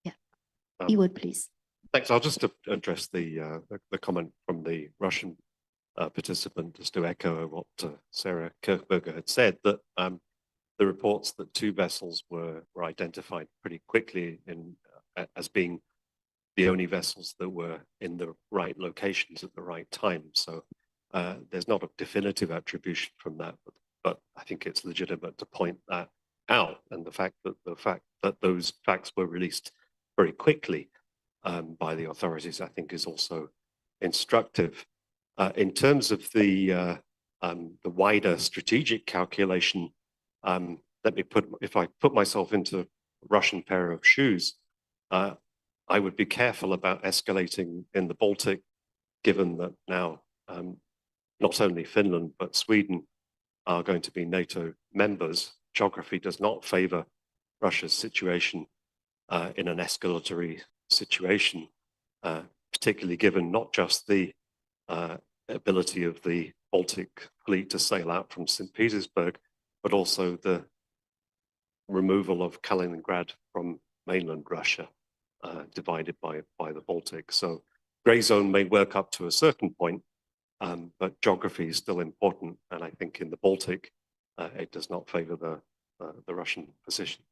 Yeah, you would please. Thanks. I'll just address the comment from the Russian participant, just to echo what Sarah Kirkberger had said, that the reports that 2 vessels were identified pretty quickly as being the only vessels that were in the right locations at the right time. So there's not a definitive attribution from that, but I think it's legitimate to point that out. And the fact that those facts were released very quickly by the authorities, I think, is also instructive. In terms of the wider strategic calculation, if I put myself into a Russian pair of shoes, I would be careful about escalating in the Baltic, given that now not only Finland but Sweden are going to be NATO members. Geography does not favor Russia's situation in an escalatory situation, particularly given not just the ability of the Baltic fleet to sail out from St. Petersburg, but also the removal of Kaliningrad from mainland Russia, divided by the Baltic. So gray zone may work up to a certain point, but geography is still important. And I think in the Baltic, it does not favor the Russian position.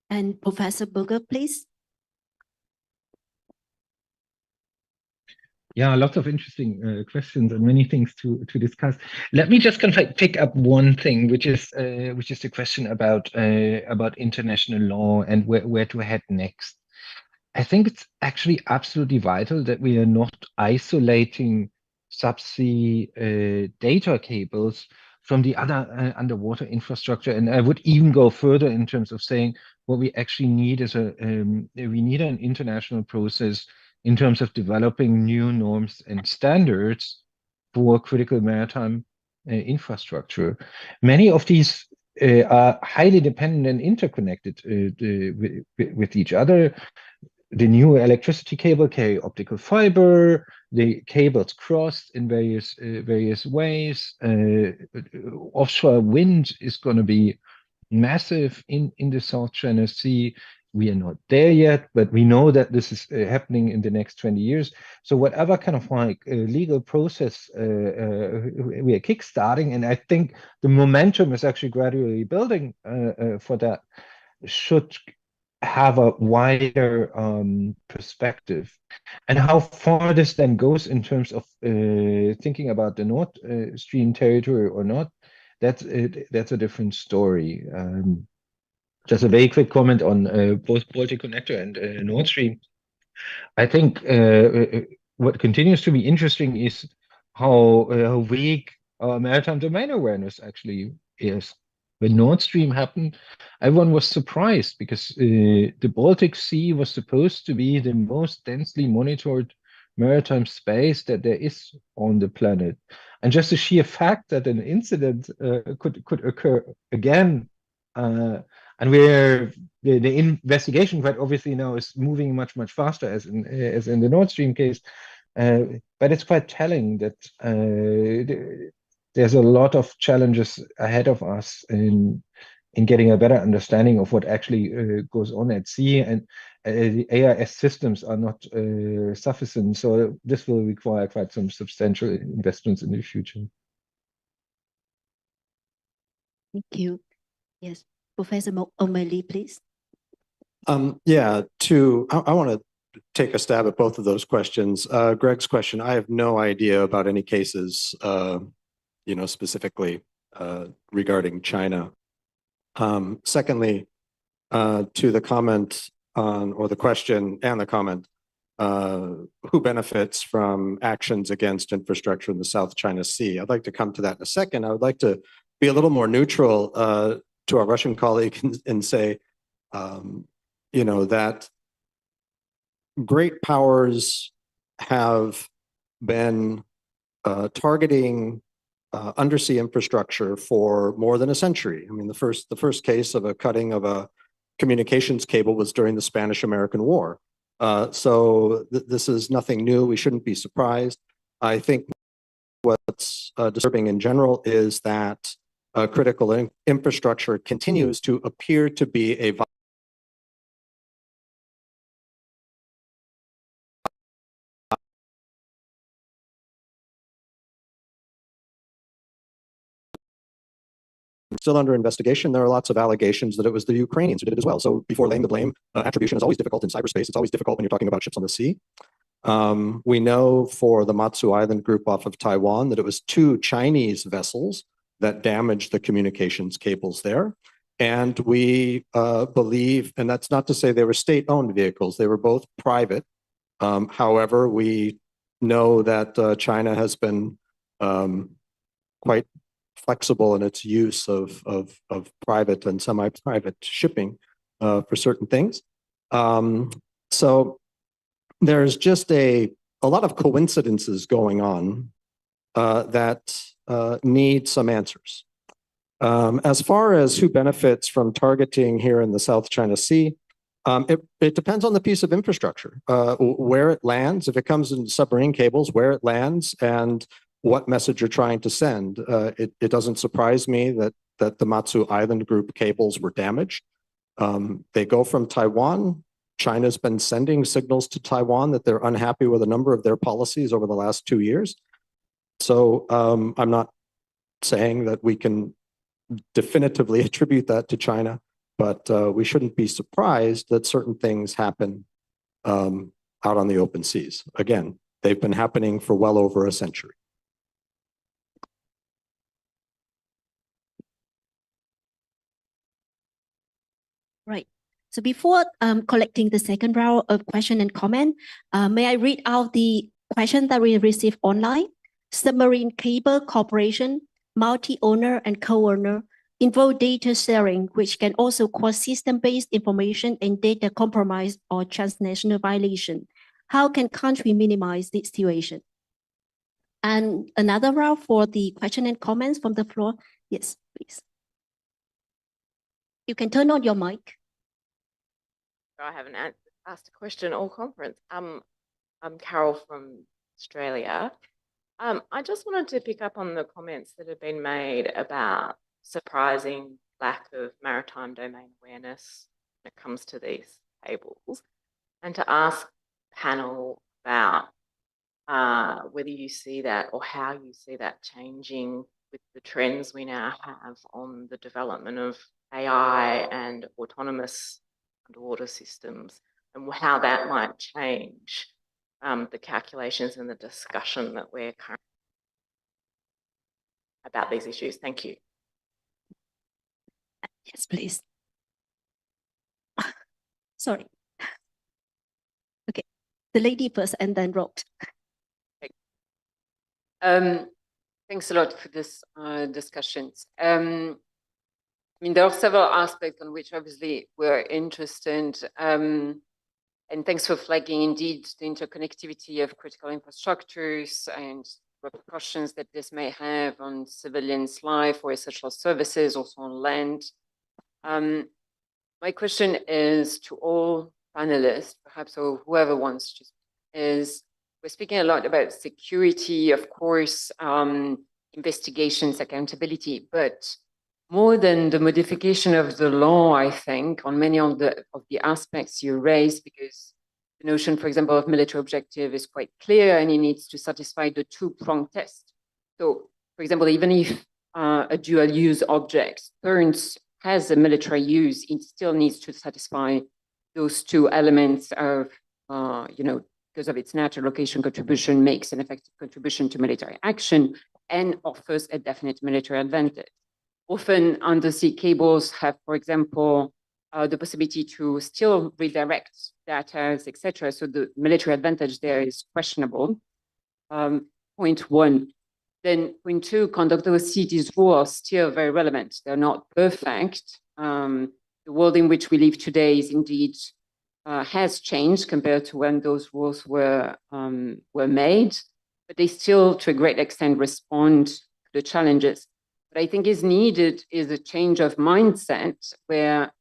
And Professor Burger, please. Yeah, lots of interesting questions and many things to discuss. Let me just kind of pick up one thing, which is the question about international law and where to head next. I think it's actually absolutely vital that we are not isolating subsea data cables from the other underwater infrastructure. And I would even go further in terms of saying what we actually need is we need an international process in terms of developing new norms and standards for critical maritime infrastructure. Many of these are highly dependent and interconnected with each other. The new electricity cable carry optical fiber. The cables cross in various ways. Offshore wind is going to be massive in the South China Sea. We are not there yet, but we know that this is happening in the next 20 years. So whatever kind of legal process we are kickstarting, and I think the momentum is actually gradually building for that, should have a wider perspective. And how far this then goes in terms of thinking about the Nord Stream territory or not, that's a different story. Just a very quick comment on both Baltic Connector and Nord Stream. I think what continues to be interesting is how weak our maritime domain awareness actually is. When Nord Stream happened, everyone was surprised because the Baltic Sea was supposed to be the most densely monitored maritime space that there is on the planet. And just the sheer fact that an incident could occur again, and where the investigation quite obviously now is moving much faster as in the Nord Stream case, but it's quite telling that there's a lot of challenges ahead of us in getting a better understanding of what actually goes on at sea, and the AIS systems are not sufficient. So this will require quite some substantial investments in the future. Thank you. Yes, Professor O'Malley, please. Yeah, I want to take a stab at both of those questions. Greg's question, I have no idea about any cases, specifically regarding China. Secondly, to the comment on, or the question and the comment, who benefits from actions against infrastructure in the South China Sea? I'd like to come to that in a second. I would like to be a little more neutral to our Russian colleague and say, that great powers have been targeting undersea infrastructure for more than a century. I mean, the first case of a cutting of a communications cable was during the Spanish-American War. So this is nothing new. We shouldn't be surprised. I think what's disturbing in general is that critical infrastructure continues to appear to be a still under investigation. There are lots of allegations that it was the Ukrainians who did it as well. So before laying the blame, attribution is always difficult in cyberspace. It's always difficult when you're talking about ships on the sea. We know for the Matsu Island group off of Taiwan that it was 2 Chinese vessels that damaged the communications cables there. And we believe, and that's not to say they were state-owned vehicles, they were both private. However, we know that China has been quite flexible in its use of private and semi-private shipping for certain things. So there's just a lot of coincidences going on that need some answers. As far as who benefits from targeting here in the South China Sea, it depends on the piece of infrastructure, where it lands, if it comes in submarine cables, where it lands, and what message you're trying to send. It doesn't surprise me that the Matsu Island group cables were damaged. They go from Taiwan. China's been sending signals to Taiwan that they're unhappy with a number of their policies over the last 2 years. So I'm not saying that we can definitively attribute that to China, but we shouldn't be surprised that certain things happen out on the open seas. Again, they've been happening for well over a century. Right. So before collecting the second round of question and comment, may I read out the question that we received online? Submarine cable corporation, multi-owner and co-owner involve data sharing, which can also cause system-based information and data compromise or transnational violation. How can country minimize this situation? And another round for the question and comments from the floor. Yes, please. You can turn on your mic. I haven't asked a question all conference. I'm Carol from Australia. I just wanted to pick up on the comments that have been made about surprising lack of maritime domain awareness when it comes to these cables, and to ask the panel about whether you see that or how you see that changing with the trends we now have on the development of AI and autonomous underwater systems, and how that might change the calculations and the discussion that we're currently about these issues. Thank you. Yes, please. Sorry. Okay, the lady first and then Rod. Thanks a lot for this discussions. I mean, there are several aspects on which obviously we're interested, and thanks for flagging indeed the interconnectivity of critical infrastructures and repercussions that this may have on civilians' life or essential services, also on land. My question is to all panelists, perhaps, or whoever wants to, is we're speaking a lot about security, of course, investigations, accountability, but more than the modification of the law, I think, on many of the aspects you raised, because the notion, for example, of military objective is quite clear and it needs to satisfy the two-pronged test. So, for example, even if a dual-use object has a military use, it still needs to satisfy those two elements of, because of its natural location, contribution makes an effective contribution to military action and offers a definite military advantage. Often undersea cables have, for example, the possibility to still redirect data, etc. So the military advantage there is questionable. Point one. Then point two, conduct of these rules are still very relevant. They're not perfect. The world in which we live today is indeed has changed compared to when those rules were made, but they still, to a great extent, respond to the challenges. What I think is needed is a change of mindset where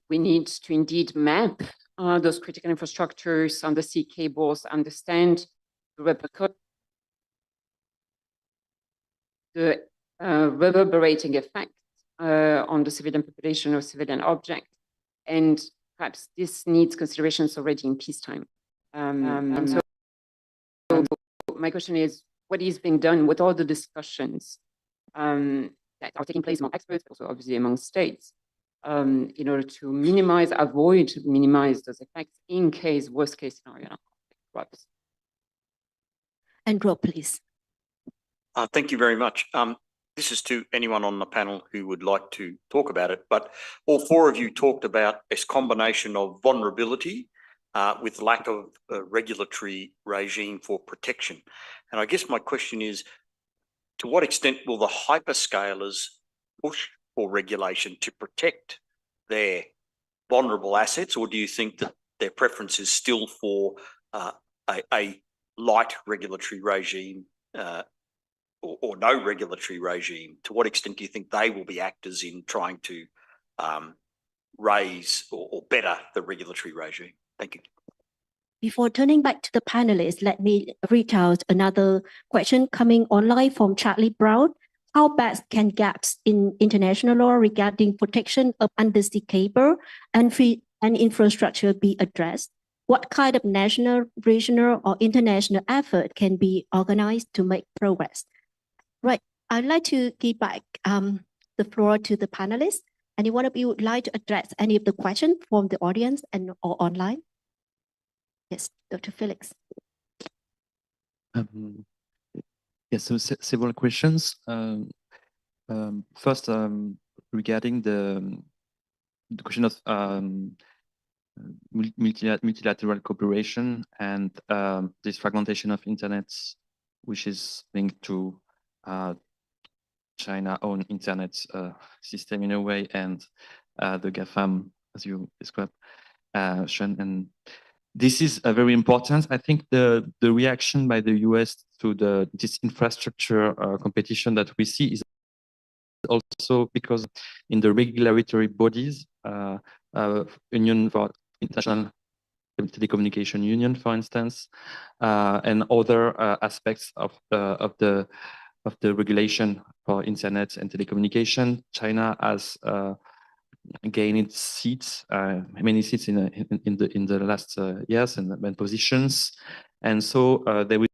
we need to indeed map those critical infrastructures, undersea cables, understand the reverberating effect on the civilian population or civilian object. And perhaps this needs considerations already in peacetime. And so my question is, what is being done? What are the discussions that that are taking place among experts, but also obviously among states, in order to minimize those effects in case worst case scenario erupts. Andrew, please. Thank you very much. This is to anyone on the panel who would like to talk about it, but all four of you talked about this combination of vulnerability with lack of a regulatory regime for protection. And I guess my question is, to what extent will the hyperscalers push for regulation to protect their vulnerable assets, or do you think that their preference is still for a light regulatory regime or no regulatory regime? To what extent do you think they will be actors in trying to raise or better the regulatory regime? Thank you. Before turning back to the panelists, let me read out another question coming online from Charlie Brown. How best can gaps in international law regarding protection of undersea cable and infrastructure be addressed? What kind of national, regional, or international effort can be organized to make progress? Right, I'd like to give back the floor to the panelists. Any one of you would like to address any of the questions from the audience and or online? Yes, Dr. Felix. Yes, so several questions. First, regarding the question of multilateral cooperation and this fragmentation of internet, which is linked to China's own internet system in a way, and the GAFAM, as you described, Sean. And this is very important. I think the reaction by the US to this infrastructure competition that we see is also because in the regulatory bodies, Union for International Telecommunication Union, for instance, and other aspects of the regulation for internet and telecommunication, China has gained seats, many seats in the last years and positions, and so there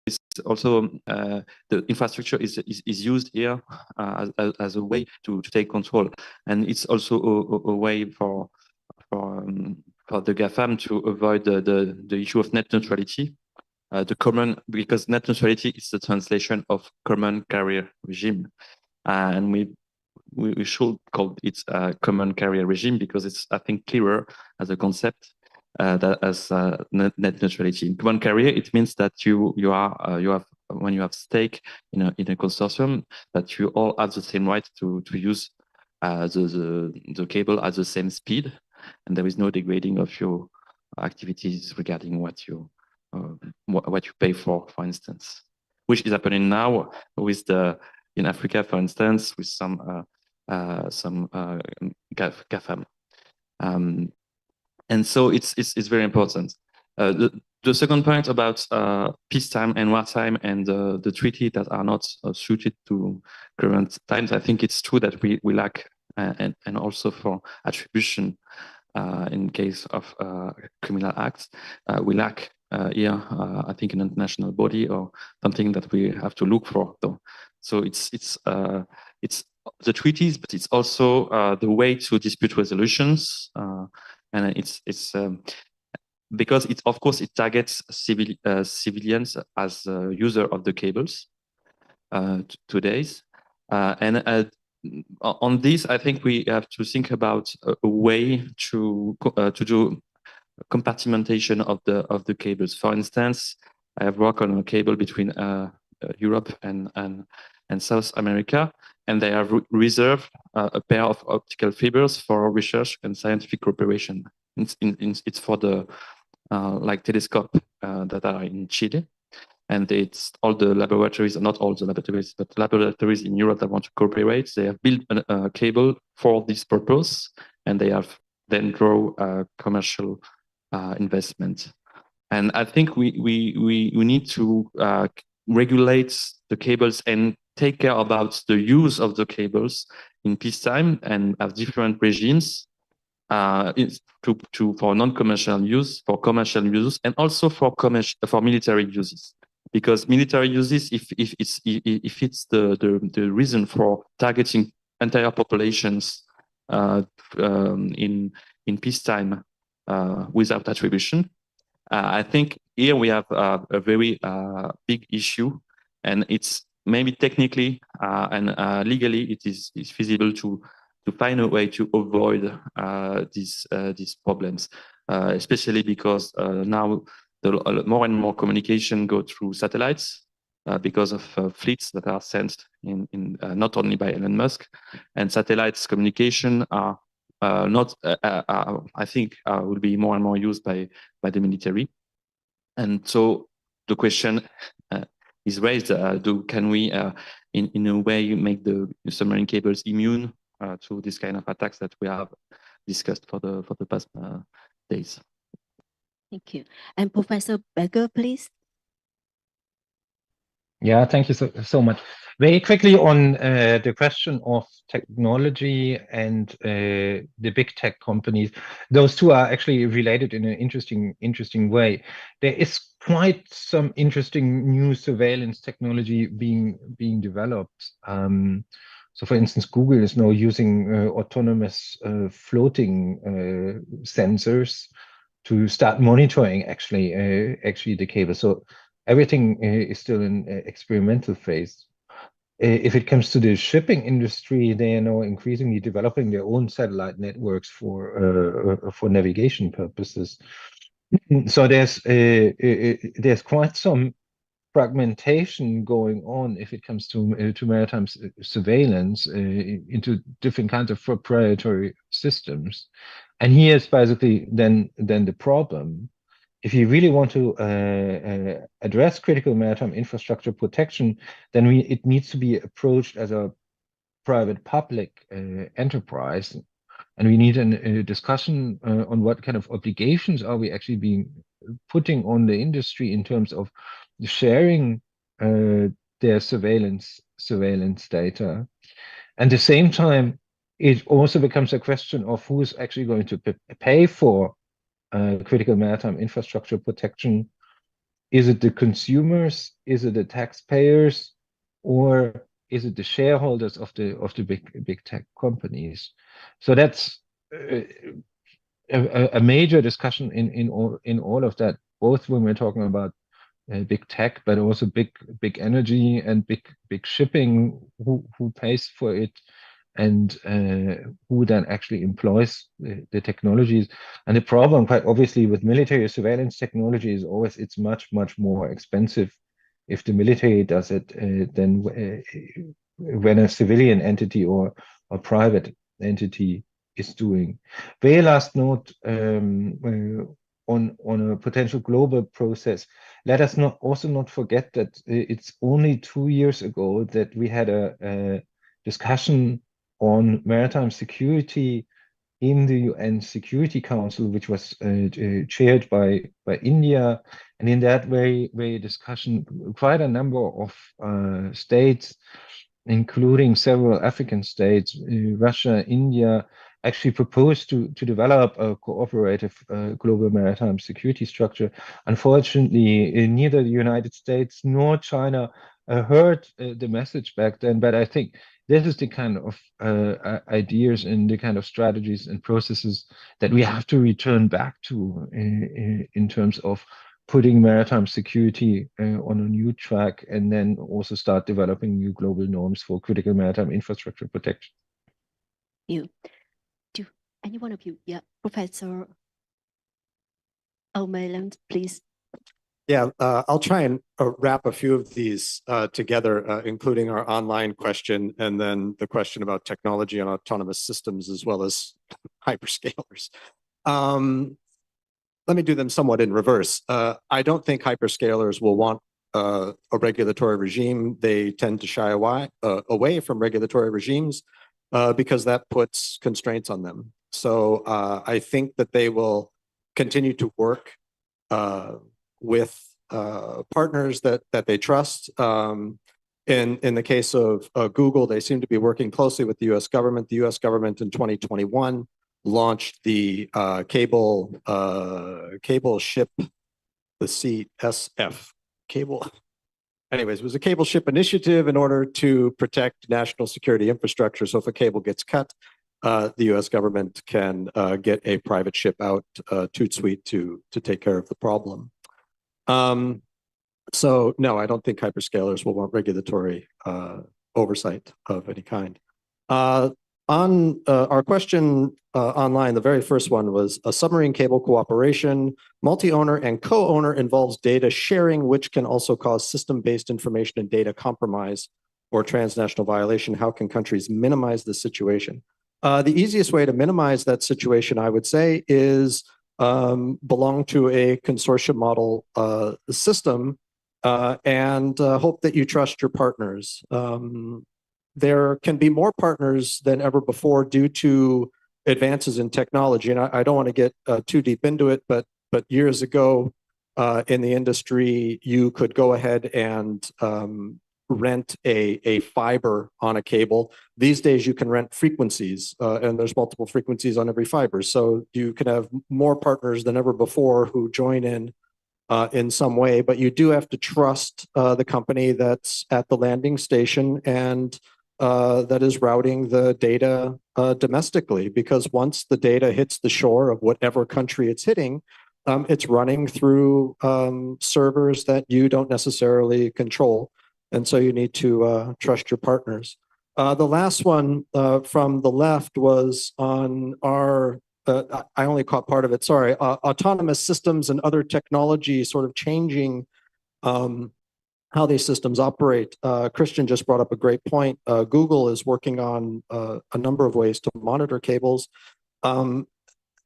is also the infrastructure is used here as a way to take control, and it's also a way for the GAFAM to avoid the issue of net neutrality. Because net neutrality is the translation of common carrier regime, and we should call it a common carrier regime because it's, I think, clearer as a concept that as net neutrality. In common carrier, it means that you have when you have stake in a consortium, that you all have the same right to use the cable at the same speed, and there is no degrading of your activities regarding what you pay for instance, which is happening now with in Africa, for instance, with some GAFAM, and so it's very important. The second point about peacetime and wartime and the treaty that are not suited to current times, I think it's true that we lack and also for attribution in case of criminal acts, we lack here, I think, an international body or something that we have to look for, though. So it's the treaties, but it's also the way to dispute resolutions, and it's because of course it targets civilians as user of the cables today, and on this, I think we have to think about a way to do compartmentation of the cables. For instance, I have worked on a cable between Europe and South America, and they have reserved a pair of optical fibers for research and scientific cooperation. It's for the like telescope that are in Chile, and it's all the laboratories, not all the laboratories, but laboratories in Europe that want to cooperate. They have built a cable for this purpose, and they have then draw commercial investment. And I think we need to regulate the cables and take care about the use of the cables in peacetime and have different regimes for non-commercial use, for commercial use, and also for military uses. because military uses if it's the reason for targeting entire populations in peacetime without attribution. I think here we have a very big issue, and it's maybe technically and legally it is feasible to find a way to avoid these problems, especially because now more and more communication go through satellites because of fleets that are sent in not only by Elon Musk, and satellites communication are not I think will be more and more used by the military. And so the question is raised: can we, in a way, make the submarine cables immune to this kind of attacks that we have discussed for the past days? Thank you. And Professor Becker, please. Yeah, thank you so much. Very quickly on the question of technology and the big tech companies. Those two are actually related in an interesting way. There is quite some interesting new surveillance technology being developed. So, for instance, Google is now using autonomous floating sensors to start monitoring actually the cable. So everything is still in experimental phase. If it comes to the shipping industry, they are now increasingly developing their own satellite networks for navigation purposes. So there's quite some fragmentation going on if it comes to maritime surveillance into different kinds of proprietary systems. And here's basically then the problem. If you really want to address critical maritime infrastructure protection, then it needs to be approached as a private-public enterprise, and we need a discussion on what kind of obligations are we actually putting on the industry in terms of sharing their surveillance data. At the same time, it also becomes a question of who is actually going to pay for critical maritime infrastructure protection. Is it the consumers? Is it the taxpayers? Or is it the shareholders of the big tech companies? So that's a major discussion in all of that, both when we're talking about big tech, but also big energy and big shipping. Who pays for it? And who then actually employs the technologies. And the problem, quite obviously, with military surveillance technology is always it's much more expensive if the military does it than when a civilian entity or a private entity is doing. Very last note on a potential global process. Let us also not forget that it's only 2 years ago that we had a discussion on maritime security in the UN Security Council, which was chaired by India. And in that very discussion, quite a number of states, including several African states, Russia, India, actually proposed to develop a cooperative global maritime security structure. Unfortunately, neither the United States nor China heard the message back then, but I think this is the kind of ideas and the kind of strategies and processes that we have to return back to in terms of putting maritime security on a new track, and then also start developing new global norms for critical maritime infrastructure protection. Do any one of you? Yeah, Professor O'Malley, please. Yeah, I'll try and wrap a few of these together, including our online question and then the question about technology and autonomous systems, as well as hyperscalers. Let me do them somewhat in reverse. I don't think hyperscalers will want a regulatory regime. They tend to shy away from regulatory regimes because that puts constraints on them. So I think that they will continue to work with partners that they trust. In the case of Google, they seem to be working closely with the U.S. government. The U.S. government in 2021 launched the cable ship, the CSF cable anyways, it was a cable ship initiative in order to protect national security infrastructure. So if a cable gets cut, the US government can get a private ship out tout suite to take care of the problem. So no, I don't think hyperscalers will want regulatory oversight of any kind. On our question online, the very first one was a submarine cable cooperation, multi-owner and co-owner involves data sharing, which can also cause system-based information and data compromise or transnational violation. How can countries minimize this situation? The easiest way to minimize that situation, I would say, is belong to a consortium model system and hope that you trust your partners. There can be more partners than ever before due to advances in technology. And I don't want to get too deep into it, but years ago in the industry, you could go ahead and rent a fiber on a cable. These days you can rent frequencies and there's multiple frequencies on every fiber. So you can have more partners than ever before who join in some way, but you do have to trust the company that's at the landing station and that is routing the data domestically, because once the data hits the shore of whatever country it's hitting, it's running through servers that you don't necessarily control. And so you need to trust your partners. The last one from the left was on our, I only caught part of it, sorry, autonomous systems and other technology sort of changing how these systems operate. Christian just brought up a great point. Google is working on a number of ways to monitor cables.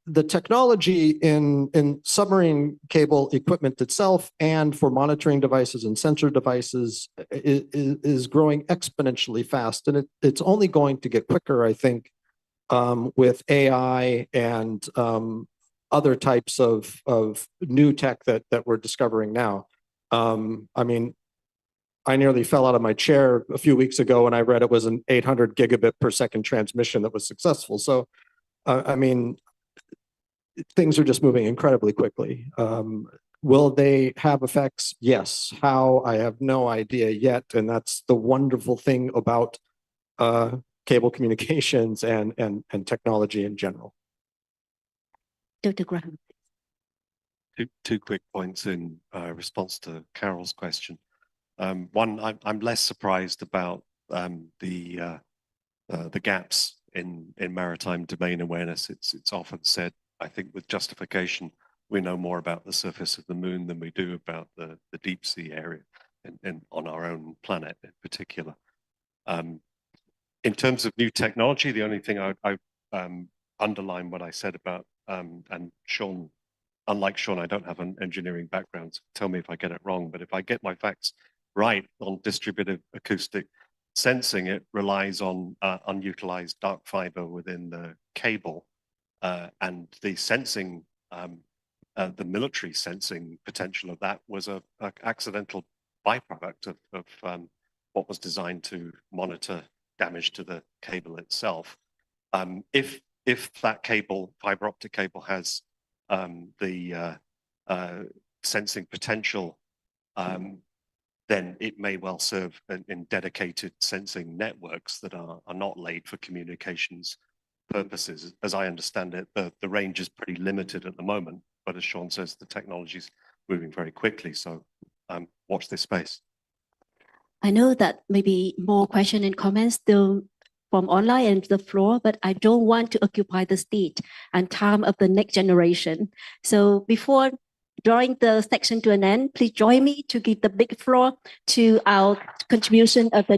The technology in submarine cable equipment itself and for monitoring devices and sensor devices is growing exponentially fast. And it's only going to get quicker, I think, with AI and other types of new tech that we're discovering now. I mean, I nearly fell out of my chair a few weeks ago when I read it was an 800 gigabit per second transmission that was successful. So, I mean, things are just moving incredibly quickly. Will they have effects? Yes. How? I have no idea yet. And that's the wonderful thing about cable communications and technology in general. Dr. Graham. Two quick points in response to Carol's question. One, I'm less surprised about the gaps in maritime domain awareness. It's often said, I think with justification, we know more about the surface of the moon than we do about the deep sea area and on our own planet in particular. In terms of new technology, the only thing I underline what I said about, and Sean, unlike Sean, I don't have an engineering background, so tell me if I get it wrong, but if I get my facts right on distributed acoustic sensing, it relies on unutilized dark fiber within the cable, and the sensing, the military sensing potential of that was a accidental byproduct of what was designed to monitor damage to the cable itself. If that cable, fiber optic cable, has the sensing potential, then it may well serve in dedicated sensing networks that are not laid for communications purposes. As I understand it, the range is pretty limited at the moment, but as Sean says, the technology is moving very quickly. So watch this space. I know that maybe more questions and comments still from online and the floor, but I don't want to occupy the stage and time of the next generation. So before drawing the section to an end, please join me to give the big floor to our contribution of the